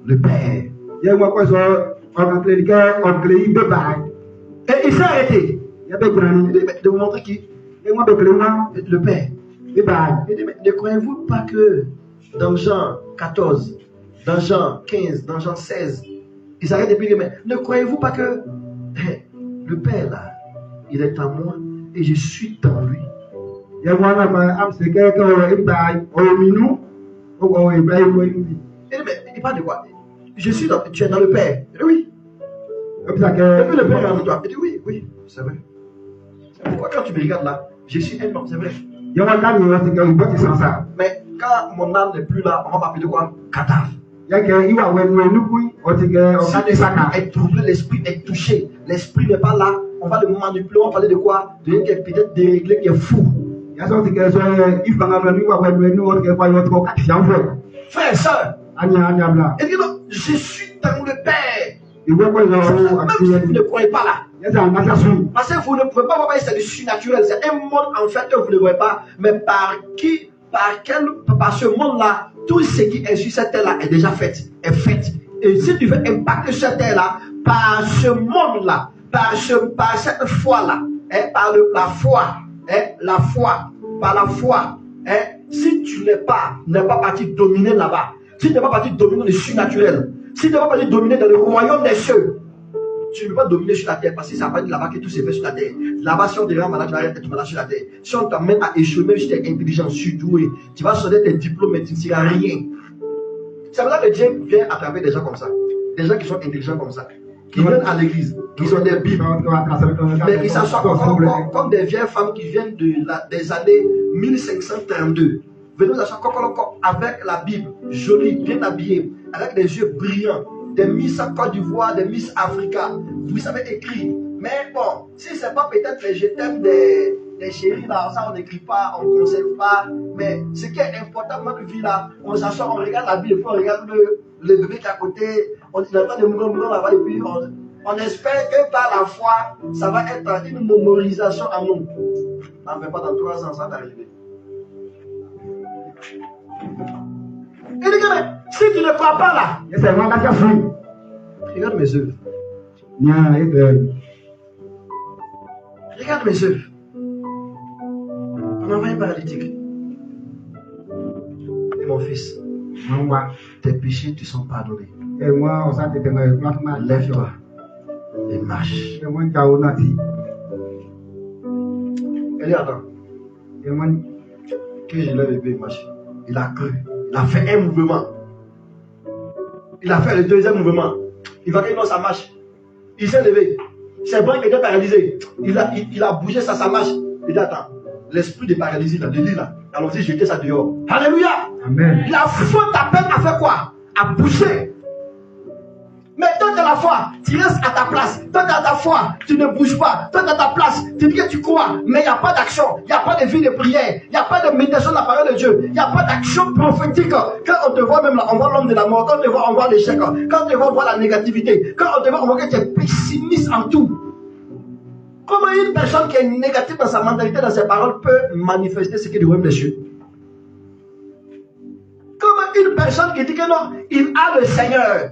Speaker 1: Le Père. Et il s'est arrêté. Il dit, de vous montrer qui? Le Père. Il dit, mais ne croyez-vous pas que dans Jean 14, dans Jean 15, dans Jean 16, il s'arrête et puis il dit, mais ne croyez-vous pas que le Père là, il est en moi et je suis dans lui. Il dit, mais il parle de quoi? Je suis dans, tu es dans le Père. Il dit, oui. Et puis le Père est en toi. Il dit, oui, oui, c'est vrai. Pourquoi quand tu me regardes là, je suis un homme, c'est vrai. Mais quand mon âme n'est plus là, on va m'appeler quoi? Cadavre. L'esprit est troublé, l'esprit est touché. L'esprit n'est pas là. On va le manipuler, on va parler de quoi? De quelqu'un qui est peut-être déréglé, qui est fou. Frère et soeur, il dit non, je suis dans le Père. Même si vous ne croyez pas là. Parce que vous ne pouvez pas voir que c'est du surnaturel. C'est un monde en fait que vous ne voyez pas. Mais par ce monde-là, tout ce qui est sur cette terre-là est déjà fait. Est fait. Et si tu veux impacter cette terre-là, par ce monde-là, par cette foi-là, par la foi, par la foi, si tu n'es pas parti dominer là-bas, si tu n'es pas parti dominer le surnaturel, si tu n'es pas parti dominer dans le royaume des cieux, tu ne peux pas dominer sur la terre parce que ça va pas là-bas que tout se fait sur la terre. Là-bas, si on te rend malade, tu vas être malade sur la terre. Si on t'amène à échouer, même si tu es intelligent, surdoué, tu vas sonner tes diplômes, mais tu ne seras rien. C'est pour ça que Dieu vient à travers des gens comme ça. Des gens qui sont intelligents comme ça. Qui viennent à l'église, qui ont des bibles, mais qui s'assoient comme des vieilles femmes qui viennent des années 1532. Venez nous asseoir avec la Bible, jolie, bien habillée, avec des yeux brillants, des Miss Côte d'Ivoire, des Miss Africa. Vous savez écrire. Mais bon, si ce n'est pas peut-être les je t'aime des chéris là, ça on n'écrit pas, on ne conserve pas. Mais ce qui est important dans notre vie là, on s'assoit, on regarde la Bible, on regarde le bébé qui est à côté, on entend des mouvements là-bas et puis on espère que par la foi, ça va être une mémorisation en nous. On ne fait pas dans 3 ans, ça va arriver. Il dit que mais, si tu ne crois pas là, regarde mes œuvres. Regarde mes œuvres. On envoie un paralytique. Et mon fils, tes péchés te sont pardonnés. Lève-toi et marche. Elle est attends. Que je lève et puis marche. Il a cru. Il a fait un mouvement. Il a fait le deuxième mouvement. Il va dire non, ça marche. Il s'est levé. Ses bras étaient paralysés. Il a bougé ça marche. Il dit attends, l'esprit de paralysie, là, de lit là, allons-y jeter ça dehors. Alléluia.
Speaker 4: Amen.
Speaker 1: La foi t'appelle à faire quoi? À bouger. Mais toi, tu as la foi, tu restes à ta place. Toi, tu as ta foi, tu ne bouges pas. Toi, tu as ta place, tu dis que tu crois, mais il n'y a pas d'action, il n'y a pas de vie de prière, il n'y a pas de méditation de la parole de Dieu, il n'y a pas d'action prophétique. Quand on te voit même là, on voit l'homme de la mort, quand on te voit, on voit l'échec, quand on te voit, on voit la négativité, quand on te voit, on voit que tu es pessimiste en tout. Comment une personne qui est négative dans sa mentalité, dans ses paroles, peut manifester ce qui est du royaume des cieux? Comment une personne qui dit que non, il a le Seigneur,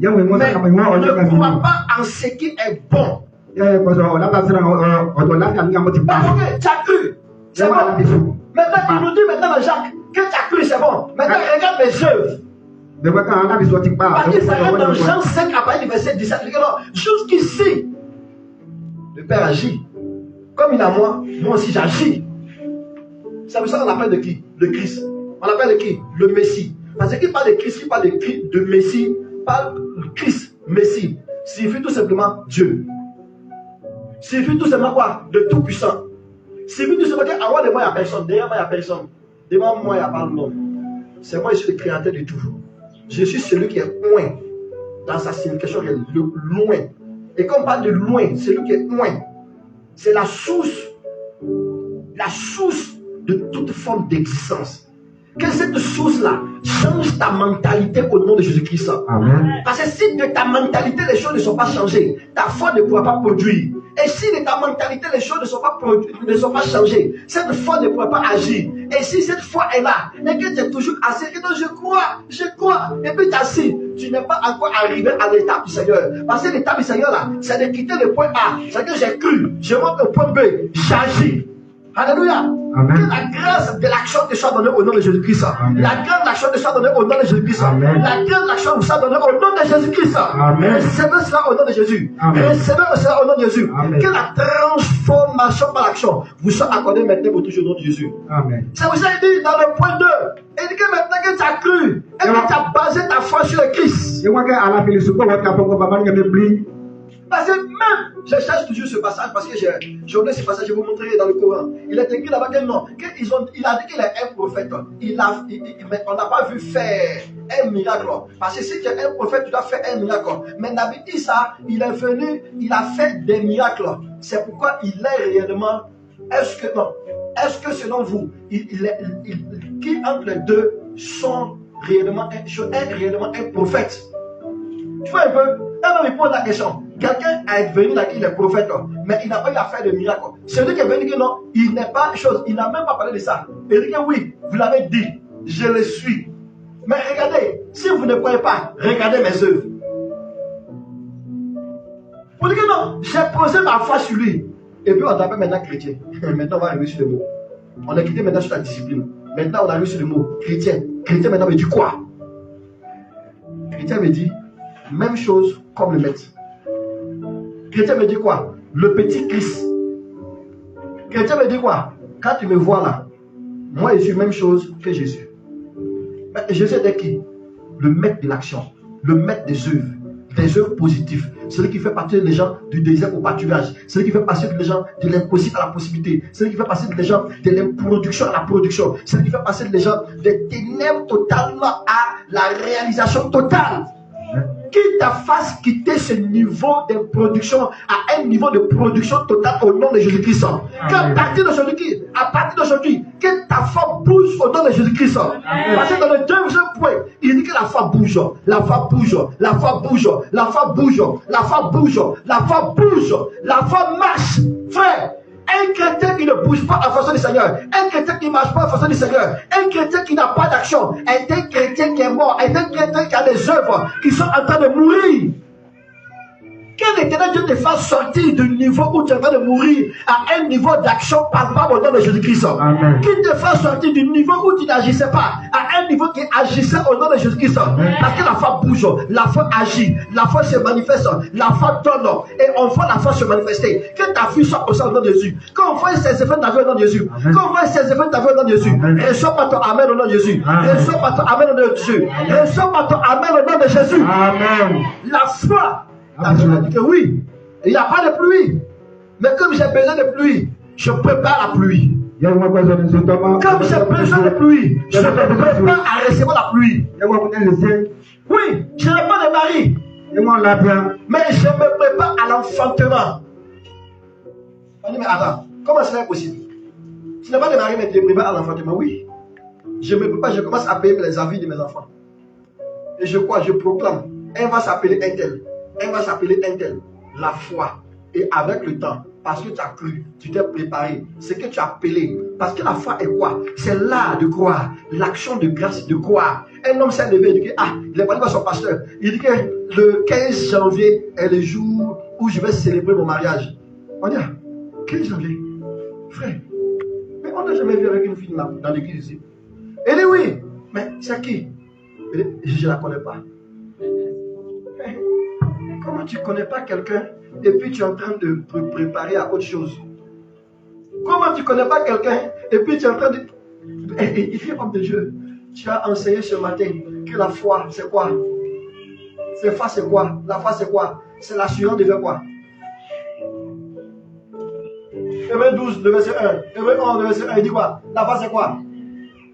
Speaker 1: mais ne croit pas en ce qui est bon? Parce que tu as cru, c'est bon. Maintenant, il nous dit maintenant, Jacques, que tu as cru, c'est bon. Maintenant, regarde mes œuvres. Parce qu'il s'arrête dans Jean 5 à partir du verset 17. Jusqu'ici, le Père agit. Comme il a moi aussi j'agis. C'est pour ça qu'on appelle de qui? Le Christ. On appelle de qui? Le Messie. Parce qu'il parle de Christ, il parle de Messie, parle de Christ, Messie. Signifie tout simplement Dieu. Signifie tout simplement quoi? De tout puissant. Signifie tout simplement qu'en haut de moi il n'y a personne, derrière moi il n'y a personne. Devant moi il n'y a pas l'homme. C'est moi, je suis le créateur de tout. Je suis celui qui est loin. Dans sa signification, il est loin. Et quand on parle de loin, celui qui est loin, c'est la source de toute forme d'existence. Que cette source-là change ta mentalité au nom de Jésus-Christ. Amen. Parce que si de ta mentalité les choses ne sont pas changées, ta foi ne pourra pas produire. Et si de ta mentalité les choses ne sont pas changées, cette foi ne pourra pas agir. Et si cette foi est là, et que tu es toujours assis, et donc je crois, et puis tu es assis, tu n'es pas encore arrivé à l'étape du Seigneur. Parce que l'étape du Seigneur là, c'est de quitter le point A. C'est que j'ai cru, je monte au point B, j'agis. Alléluia. Amen. Que la grâce de l'action te soit donnée au nom de Jésus-Christ. La grâce de l'action te soit donnée au nom de Jésus-Christ. La grâce de l'action vous soit donnée au nom de Jésus-Christ. Recevez cela au nom de Jésus. Recevez cela au nom de Jésus. Amen. Que la transformation par l'action vous soit accordée maintenant pour toujours au nom de Jésus. Amen. C'est pour ça qu'il dit dans le point 2. Il dit que maintenant que tu as cru et que tu as basé ta foi sur le Christ. Parce que même, je cherche toujours ce passage parce que j'ai oublié ce passage, je vais vous montrer dans le Coran. Il est écrit là-bas que non, il a dit qu'il est un prophète. Mais on n'a pas vu faire un miracle. Parce que si tu es un prophète, tu dois faire un miracle. Mais Nabi Issa, il est venu, il a fait des miracles. C'est pourquoi il est réellement. Est-ce que selon vous, qui entre les deux sont réellement un prophète? Tu vois un peu? Elle me pose la question. Quelqu'un est venu là, il est prophète, mais il n'a pas eu à faire de miracle. Celui qui est venu que non, il n'est pas chose, il n'a même pas parlé de ça. Il dit que oui, vous l'avez dit, je le suis. Mais regardez, si vous ne croyez pas, regardez mes œuvres. Vous dites que non, j'ai posé ma foi sur lui. Et puis on t'appelle maintenant chrétien. Maintenant on va arriver sur le mot. On a quitté maintenant sur la discipline. Maintenant on arrive sur le mot chrétien. Chrétien maintenant me dit quoi? Chrétien me dit même chose comme le maître. Chrétien me dit quoi? Le petit Christ. Chrétien me dit quoi? Quand tu me vois là, moi je suis même chose que Jésus. Mais Jésus est qui? Le maître de l'action, le maître des œuvres positives. Celui qui fait passer les gens du désert au pâturage. Celui qui fait passer les gens de l'impossible à la possibilité. Celui qui fait passer les gens de l'improduction à la production. Celui qui fait passer les gens des ténèbres totales à la réalisation totale. Qui t'a fasse quitter ce niveau de production à un niveau de production totale au nom de Jésus-Christ. Qu'à partir d'aujourd'hui, que ta foi bouge au nom de Jésus-Christ. Parce que dans le deuxième point, il dit que la foi bouge, la foi bouge, la foi bouge, la foi bouge, la foi bouge, la foi bouge, la foi marche. Frère, un chrétien qui ne bouge pas en fonction du Seigneur, un chrétien qui ne marche pas en fonction du Seigneur, un chrétien qui n'a pas d'action, est un chrétien qui est mort, est un chrétien qui a des œuvres qui sont en train de mourir. Quel éternel Dieu te fasse sortir du niveau où tu es en train de mourir à un niveau d'action palpable au nom de Jésus-Christ. Qui te fasse sortir du niveau où tu n'agissais pas à un niveau qui agissait au nom de Jésus-Christ. Parce que la foi bouge, la foi agit, la foi se manifeste, la foi donne et on voit la foi se manifester. Que ta vie soit au nom de Jésus. Quand on voit ses effets de ta vie au nom de Jésus. Quand on voit ses effets de ta vie au nom de Jésus. Reçois pas ton amen au nom de Jésus. Reçois pas ton amen au nom de Jésus. Reçois pas ton amen au nom de Jésus. Amen. La foi. La Bible a dit que oui, il n'y a pas de pluie. Mais comme j'ai besoin de pluie, je prépare la pluie. Comme j'ai besoin de pluie, je me prépare à recevoir la pluie. Oui, je n'ai pas de mari. Mais je me prépare à l'enfantement. On dit, mais attends, comment cela est possible? Tu n'as pas démarré, mais tu te prépares à l'enfantement? Oui. Je me prépare, je commence à payer les avis de mes enfants. Et je crois, je proclame, elle va s'appeler un tel, elle va s'appeler un tel. La foi. Et avec le temps, parce que tu as cru, tu t'es préparé, ce que tu as appelé. Parce que la foi est quoi? C'est l'art de croire, l'action de grâce de croire. Un homme s'est levé et dit que, il est parlé par son pasteur. Il dit que le 15 janvier est le jour où je vais célébrer mon mariage. On dit, 15 janvier, frère, mais on n'a jamais vu avec une fille là, dans l'église ici. Il dit oui, mais c'est qui? Il dit, je ne la connais pas. Comment tu ne connais pas quelqu'un et puis tu es en train de te préparer à autre chose? Comment tu ne connais pas quelqu'un et puis tu es en train de... Il dit, homme de Dieu, tu as enseigné ce matin que la foi, c'est quoi? La foi, c'est quoi? La foi, c'est quoi? C'est l'assurance de faire quoi? Hébreux 12, le verset 1. Hébreux 11, le verset 1, il dit quoi? La foi, c'est quoi?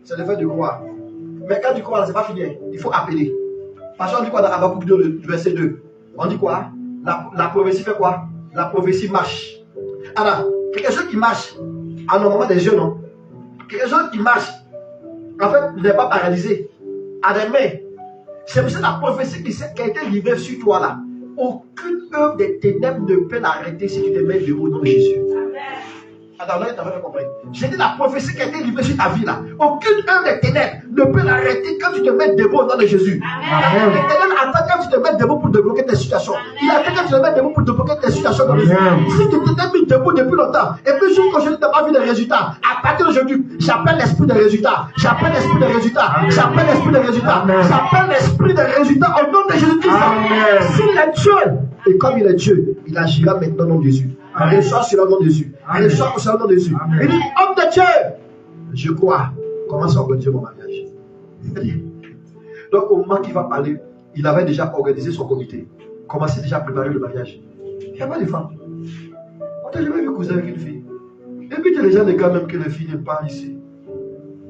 Speaker 1: C'est le fait de croire. Mais quand tu crois, c'est pas fini. Il faut appeler. Parce qu'on dit quoi dans Habakkuk 2, le verset 2? On dit quoi? La prophétie fait quoi? La prophétie marche. Alors, quelque chose qui marche, en normalement des yeux, non? Quelque chose qui marche, en fait, il n'est pas paralysé. À des mains. C'est pour ça la prophétie qui a été livrée sur toi là. Aucune œuvre des ténèbres ne peut l'arrêter si tu te mets debout au nom de Jésus. Attends, là, tu n'as pas compris. J'ai dit la prophétie qui a été livrée sur ta vie là. Aucune œuvre des ténèbres ne peut l'arrêter quand tu te mets debout au nom de Jésus. Les ténèbres attendent quand tu te mets debout pour débloquer tes situations. Il attend quand tu te mets debout pour débloquer tes situations dans le Jésus. Si tu t'es mis debout depuis longtemps, et puis jusqu'aujourd'hui tu n'as pas vu de résultats, à partir d'aujourd'hui, j'appelle l'esprit de résultats. J'appelle l'esprit de résultats. J'appelle l'esprit de résultats. J'appelle l'esprit de résultats au nom de Jésus-Christ. S'il est Dieu, et comme il est Dieu, il agira maintenant au nom de Jésus. Reçois sur le nom de Jésus. Reçois sur le nom de Jésus. Il dit, homme de Dieu, je crois. Commence à organiser mon mariage. Donc au moment qu'il va parler, il avait déjà organisé son comité. Commencé déjà à préparer le mariage. Il n'y a pas de femme. On t'a jamais vu cousin avec une fille. Et puis tu as déjà des gars même que les filles n'aiment pas ici.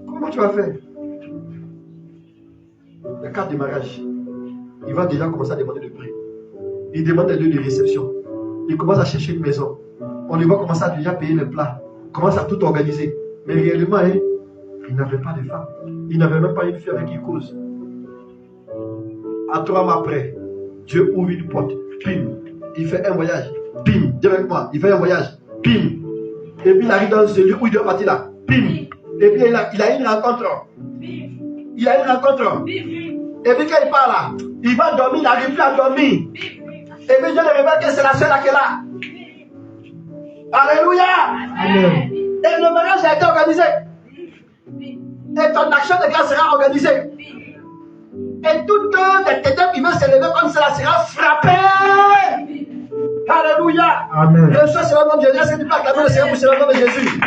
Speaker 1: Comment tu vas faire? Le cadre de mariage, il va déjà commencer à demander le prix. Il demande des lieux de réception. Il commence à chercher une maison. On lui va commencer à déjà payer les plats. Il commence à tout organiser. Mais réellement, il n'avait pas de femme. Il n'avait même pas une fille avec qui il cause. À 3 mois après, Dieu ouvre une porte. Pim. Il fait un voyage. Pim. Dis avec moi. Il fait un voyage. Pim. Et puis il arrive dans celui où il doit partir là. Pim. Et puis il a une rencontre. Il a une rencontre. Et puis quand il part là, il va dormir, il n'arrive plus à dormir. Et puis je le révèle que c'est la seule là qui est là. Alléluia.
Speaker 4: Amen.
Speaker 1: Et le mariage a été organisé. Et ton action de grâce sera organisée. Et toute les ténèbres qui veulent se lever comme cela sera frappée. Alléluia.
Speaker 4: Amen.
Speaker 1: Reçois sur le nom de Jésus. Est-ce que tu peux acclamer le Seigneur pour le nom de Jésus?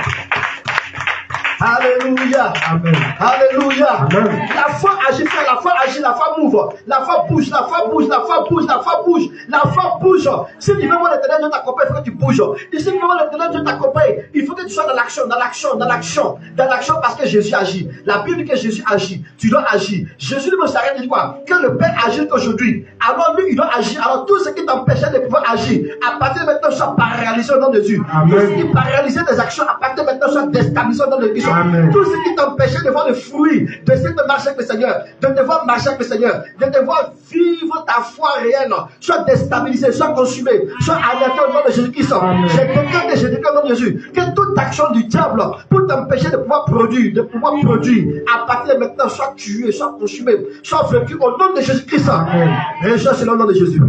Speaker 1: Alléluia.
Speaker 4: Amen.
Speaker 1: Alléluia.
Speaker 4: Amen.
Speaker 1: La foi agit, frère, la foi agit, la foi m'ouvre. La foi bouge, la foi bouge, la foi bouge, la foi bouge. La foi bouge. Si tu veux voir l'éternel Dieu t'accompagne, il faut que tu bouges. Et si tu veux voir l'éternel Dieu t'accompagne, il faut que tu sois dans l'action, dans l'action, dans l'action. Dans l'action parce que Jésus agit. La Bible dit que Jésus agit. Tu dois agir. Jésus lui s'arrête et dit quoi? Que le Père agit qu'aujourd'hui. Alors lui, il doit agir. Alors tout ce qui t'empêchait de pouvoir agir, à partir de maintenant, soit paralysé au nom de Jésus. Tout ce qui paralysait des actions, à partir de maintenant, soit déstabilisé au nom de Jésus. Tout ce qui t'empêchait de voir le fruit de cette marche avec le Seigneur, de devoir marcher avec le Seigneur, de devoir vivre ta foi réelle, soit déstabilisé, soit consumé, soit arrêté au nom de Jésus-Christ. Je déclare au nom de Jésus que toute action du diable pour t'empêcher de pouvoir produire, à partir de maintenant, soit tué, soit consumé, soit vaincu au nom de Jésus-Christ. Reçois sur le nom de Jésus.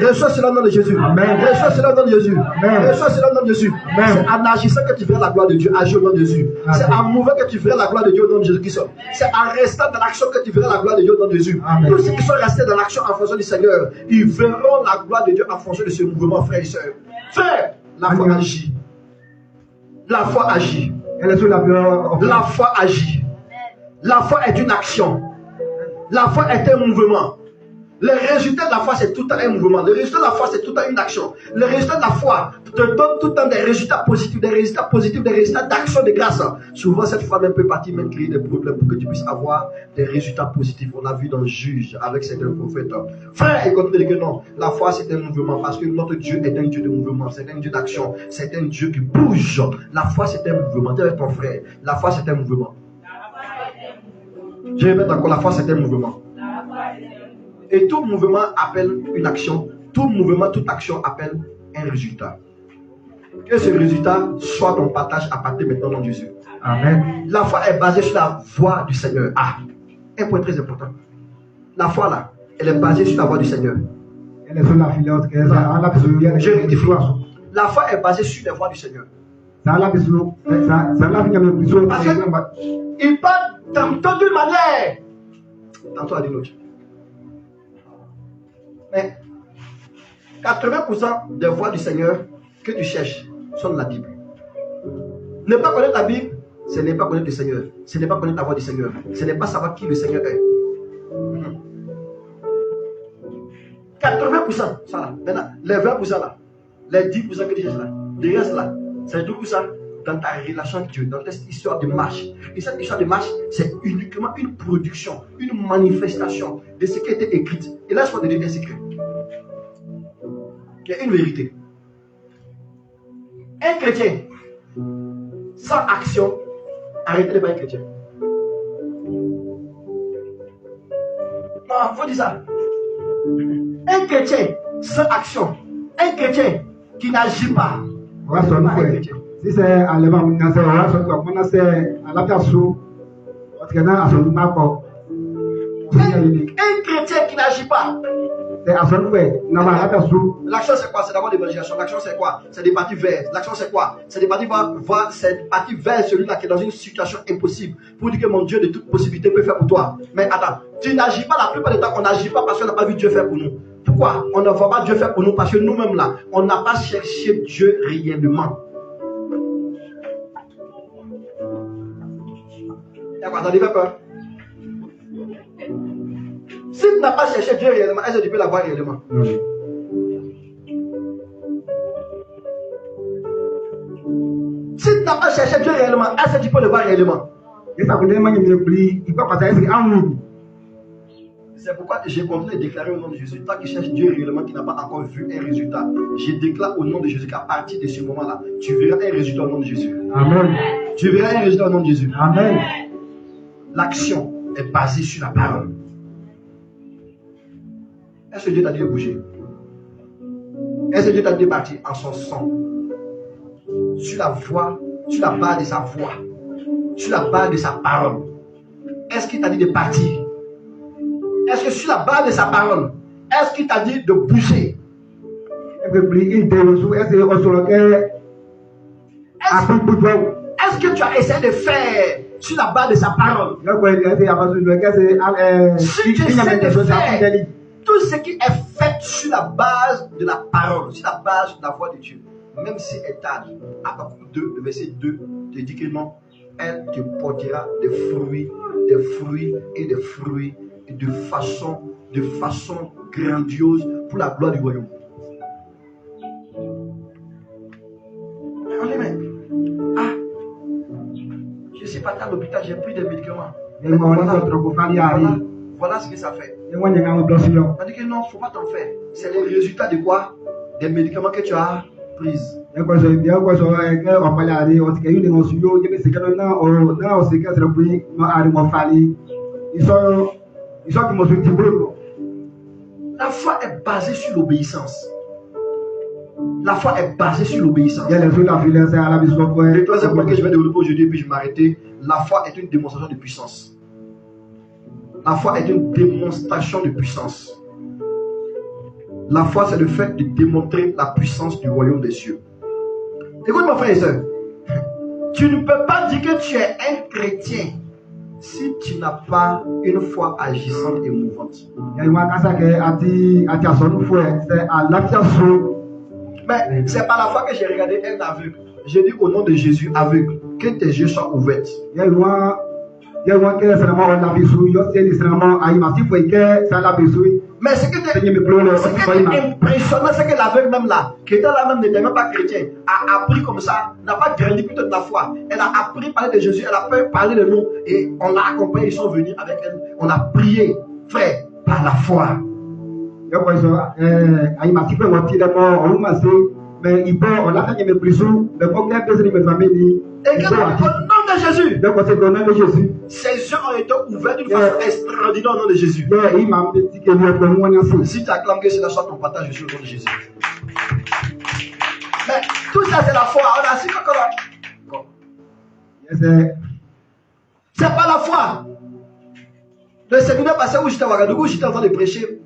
Speaker 1: Reçois sur le nom de Jésus. Reçois sur le nom de Jésus. Reçois sur le nom de Jésus. C'est en agissant que tu verras la gloire de Dieu. Agis au nom de Jésus. C'est en mouvant que tu verras la gloire de Dieu au nom de Jésus-Christ. C'est en restant dans l'action que tu verras la gloire de Dieu au nom de Jésus. Tous ceux qui sont restés dans l'action en fonction du Seigneur, ils verront la gloire de Dieu en fonction de ce mouvement, frères et sœurs. Frère, la foi agit. La foi agit. La foi agit. La foi est une action. La foi est un mouvement. Le résultat de la foi, c'est tout le temps un mouvement. Le résultat de la foi, c'est tout le temps une action. Le résultat de la foi te donne tout le temps des résultats positifs, des résultats d'action, de grâce. Souvent, cette foi même peut partir, même créer des problèmes pour que tu puisses avoir des résultats positifs. On l'a vu dans le Juge avec certains prophètes. Frère, il continue de dire que non, la foi, c'est un mouvement parce que notre Dieu est un Dieu de mouvement, c'est un Dieu d'action, c'est un Dieu qui bouge. La foi, c'est un mouvement. Dis avec ton frère, la foi, c'est un mouvement. Je répète encore, la foi, c'est un mouvement. Et tout mouvement appelle une action. Tout mouvement, toute action appelle un résultat. Que ce résultat soit ton partage à partir maintenant dans Jésus.
Speaker 4: Amen.
Speaker 1: La foi est basée sur la voix du Seigneur. Ah, un point très important. La foi là, elle est basée sur la voix du Seigneur.
Speaker 4: Elle est sur la filote,
Speaker 1: Je rectifie. La foi est basée sur les voix du Seigneur. Parce qu'il parle tantôt d'une manière, tantôt d'une autre. Mais 80% des voix du Seigneur que tu cherches sont dans la Bible. Ne pas connaître la Bible, ce n'est pas connaître le Seigneur. Ce n'est pas connaître la voix du Seigneur. Ce n'est pas savoir qui le Seigneur est. 80%, ça là. Maintenant, les 20% là, les 10% que tu cherches là, le reste là, c'est tout ça dans ta relation avec Dieu, dans cette histoire de marche. Et cette histoire de marche, c'est uniquement une production, une manifestation de ce qui a été écrit. Et là, je peux te dire un secret. Il y a une vérité. Un chrétien sans action, arrêtez de pas être chrétien. Non, il faut dire ça. Un chrétien sans action, un chrétien qui n'agit pas,
Speaker 4: un chrétien. Si c'est à l'évangile,
Speaker 1: un chrétien qui n'agit pas. L'action c'est quoi? C'est d'abord l'évangélisation. L'action c'est quoi? C'est des parties vers. L'action c'est quoi? C'est des parties vers celui-là qui est dans une situation impossible. Pour dire que mon Dieu de toute possibilité peut faire pour toi. Mais attends, tu n'agis pas la plupart du temps, on n'agit pas parce qu'on n'a pas vu Dieu faire pour nous. Pourquoi? On ne voit pas Dieu faire pour nous parce que nous-mêmes là, on n'a pas cherché Dieu réellement. D'accord, ça dit peur. Si tu n'as pas cherché Dieu réellement, est-ce que tu peux l'avoir réellement? Si tu n'as pas cherché Dieu réellement, est-ce que tu peux le voir réellement? C'est pourquoi je continue de déclarer au nom de Jésus. Tant qu'il cherche Dieu réellement, qui n'a pas encore vu un résultat, je déclare au nom de Jésus qu'à partir de ce moment-là, tu verras un résultat au nom de Jésus.
Speaker 4: Amen.
Speaker 1: Tu verras un résultat au nom de Jésus.
Speaker 4: Amen.
Speaker 1: L'action est basée sur la parole. Est-ce que Dieu t'a dit de bouger? Est-ce que Dieu t'a dit de partir en son sang? Sur la voix, sur la base de sa voix, sur la base de sa parole. Est-ce qu'il t'a dit de partir? Est-ce que sur la base de sa parole, est-ce qu'il t'a dit de bouger? Est-ce que tu as essayé de faire sur la base de sa parole? Si tu essaies de faire tout ce qui est fait sur la base de la parole, sur la base de la voix de Dieu, même si elle tarde, à partir de le verset 2 te dit que non, elle te portera des fruits et des fruits et de façon grandiose pour la gloire du royaume. On les met. Ah, je suis parti à l'hôpital, j'ai pris des médicaments. Voilà ce que ça fait. On dit que non, il ne faut pas t'en faire. C'est le résultat de quoi? Des médicaments que tu as pris. La foi est basée sur l'obéissance. La foi est basée sur l'obéissance. Le troisième point que je vais développer aujourd'hui, puis je vais m'arrêter. La foi est une démonstration de puissance. La foi est une démonstration de puissance. La foi, c'est le fait de démontrer la puissance du royaume des cieux. Écoute, mon frère et soeur. Tu ne peux pas dire que tu es un chrétien si tu n'as pas une foi agissante et mouvante. Mais c'est par la foi que j'ai regardé un aveugle. J'ai dit au nom de Jésus, aveugle, que tes yeux soient ouverts. Mais ce qui était impressionnant, c'est que l'aveugle même là, qui était là même, n'était même pas chrétien, a appris comme ça, n'a pas grandi plutôt de la foi. Elle a appris à parler de Jésus, elle a pu parler de nous, et on l'a accompagné, ils sont venus avec elle. On a prié, frère, par la foi.
Speaker 4: Mais il peut, on a fait mes prisons, le problème de mes familles.
Speaker 1: Et quand au nom de Jésus,
Speaker 4: donc c'est au nom de Jésus.
Speaker 1: Ses yeux ont été ouverts d'une façon extraordinaire au nom de Jésus. Si tu acclames que cela soit ton partage, je suis au nom de Jésus. Mais tout ça c'est la foi. On a su encore. C'est pas la foi. Le séminaire passé où j'étais à Ouagadougou, j'étais en train de prêcher.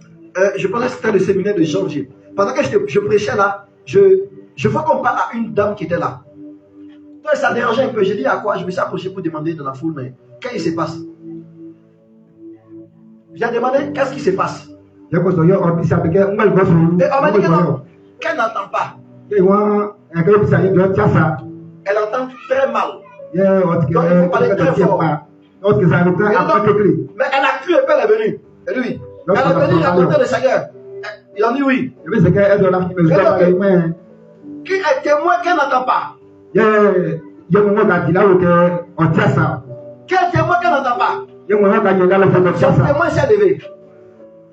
Speaker 1: Je pensais que c'était le séminaire de janvier. Pendant que je prêchais là, je vois qu'on parle à une dame qui était là. Donc ça dérangeait un peu. J'ai dit à quoi? Je me suis approché pour demander de la foule, mais qu'est-ce qui se passe? J'ai demandé qu'est-ce qui se passe. Et on m'a dit que non, qu'elle n'entend pas. Elle entend très mal. Donc il faut parler très fort. Mais elle a cru un peu, elle est venue. Elle dit oui. Elle a venu raconter le Seigneur. Il a dit oui. Qui est témoin qu'elle n'entend pas? Quel témoin qu'elle n'entend pas? Son témoin s'est levé.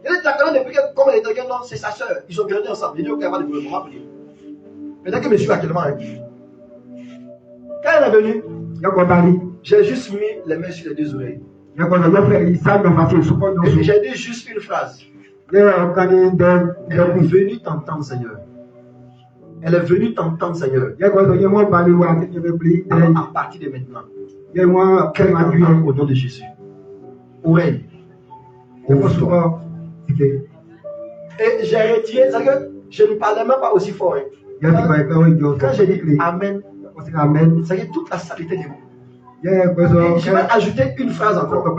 Speaker 1: Il dit, t'as connu depuis que, comme elle était non, c'est sa soeur. Ils ont grandi ensemble. Il dit, ok, il va de problème. Maintenant que je suis actuellement, quand elle est venue, j'ai juste mis les mains sur les deux oreilles. Et j'ai dit juste une phrase. Elle est venue t'entendre, Seigneur. Elle est venue t'entendre, Seigneur. Alors, à partir de maintenant, qu'elle m'entende au nom de Jésus. Oreille. Et j'ai retiré, c'est-à-dire que je ne parlais même pas aussi fort. Quand j'ai dit Amen, c'est-à-dire toute la saleté des mots. Et je vais ajouter une phrase encore.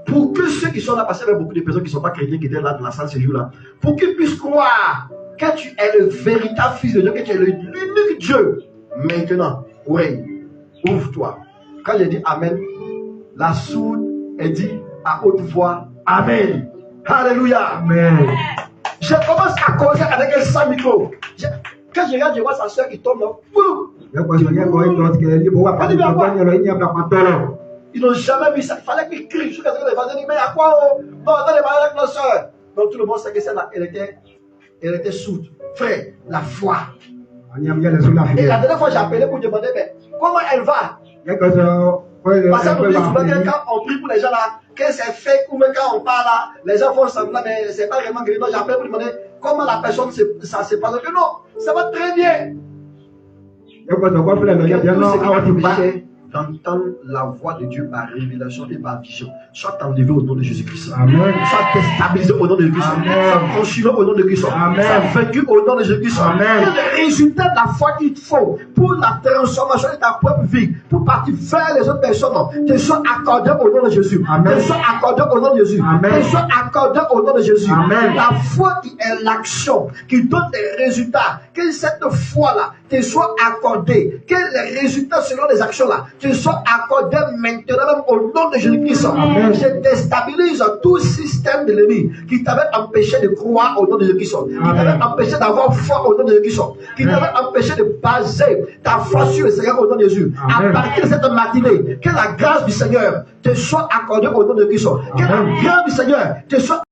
Speaker 1: Pour que ceux qui sont là, parce qu'il y avait beaucoup de personnes qui ne sont pas chrétiens qui étaient là dans la salle ce jour-là, pour qu'ils puissent croire que tu es le véritable Fils de Dieu, que tu es l'unique Dieu. Maintenant, oui, ouvre-toi. Quand j'ai dit Amen, la sourde est dit à haute voix Amen. Alléluia. Amen. Je commence à causer avec un sans micro. Quand je regarde, je vois sa soeur qui tombe là. Ils n'ont jamais vu ça. Il fallait qu'ils crient jusqu'à ce que les voisins disent, mais à quoi? Non, attendez, avec notre soeur. Donc tout le monde sait que celle-là, elle était sourde. Frère, la foi. Et la dernière fois, j'ai appelé pour demander, mais comment elle va? Parce qu'on dit souvent que quand on prie pour les gens là, que c'est fake ou même quand on parle là, les gens font semblant, mais c'est pas vraiment grave. Donc j'ai appelé pour demander comment la personne, ça se passe. Que non, ça va très bien. D'entendre la voix de Dieu par révélation et par vision. Sois enlevé au nom de Jésus-Christ. Sois déstabilisé au nom de Jésus-Christ. Sois consumé au nom de Christ. Sois vaincu au nom de Jésus-Christ. Que le résultat de la foi qu'il te faut pour la transformation de ta propre vie, pour partir vers les autres personnes, te soit accordé au nom de Jésus. Te soit accordé au nom de Jésus. Te soit accordé au nom de Jésus. La foi qui est l'action, qui donne des résultats, que cette foi-là te soit accordée, que les résultats selon les actions-là te soient accordés maintenant même au nom de Jésus-Christ. Je déstabilise tout système de l'ennemi qui t'avait empêché de croire au nom de Jésus-Christ, qui t'avait empêché d'avoir foi au nom de Jésus-Christ, qui t'avait empêché de baser ta foi sur le Seigneur au nom de Jésus. À partir de cette matinée, que la grâce du Seigneur te soit accordée au nom de Jésus-Christ, que la grâce du Seigneur te soit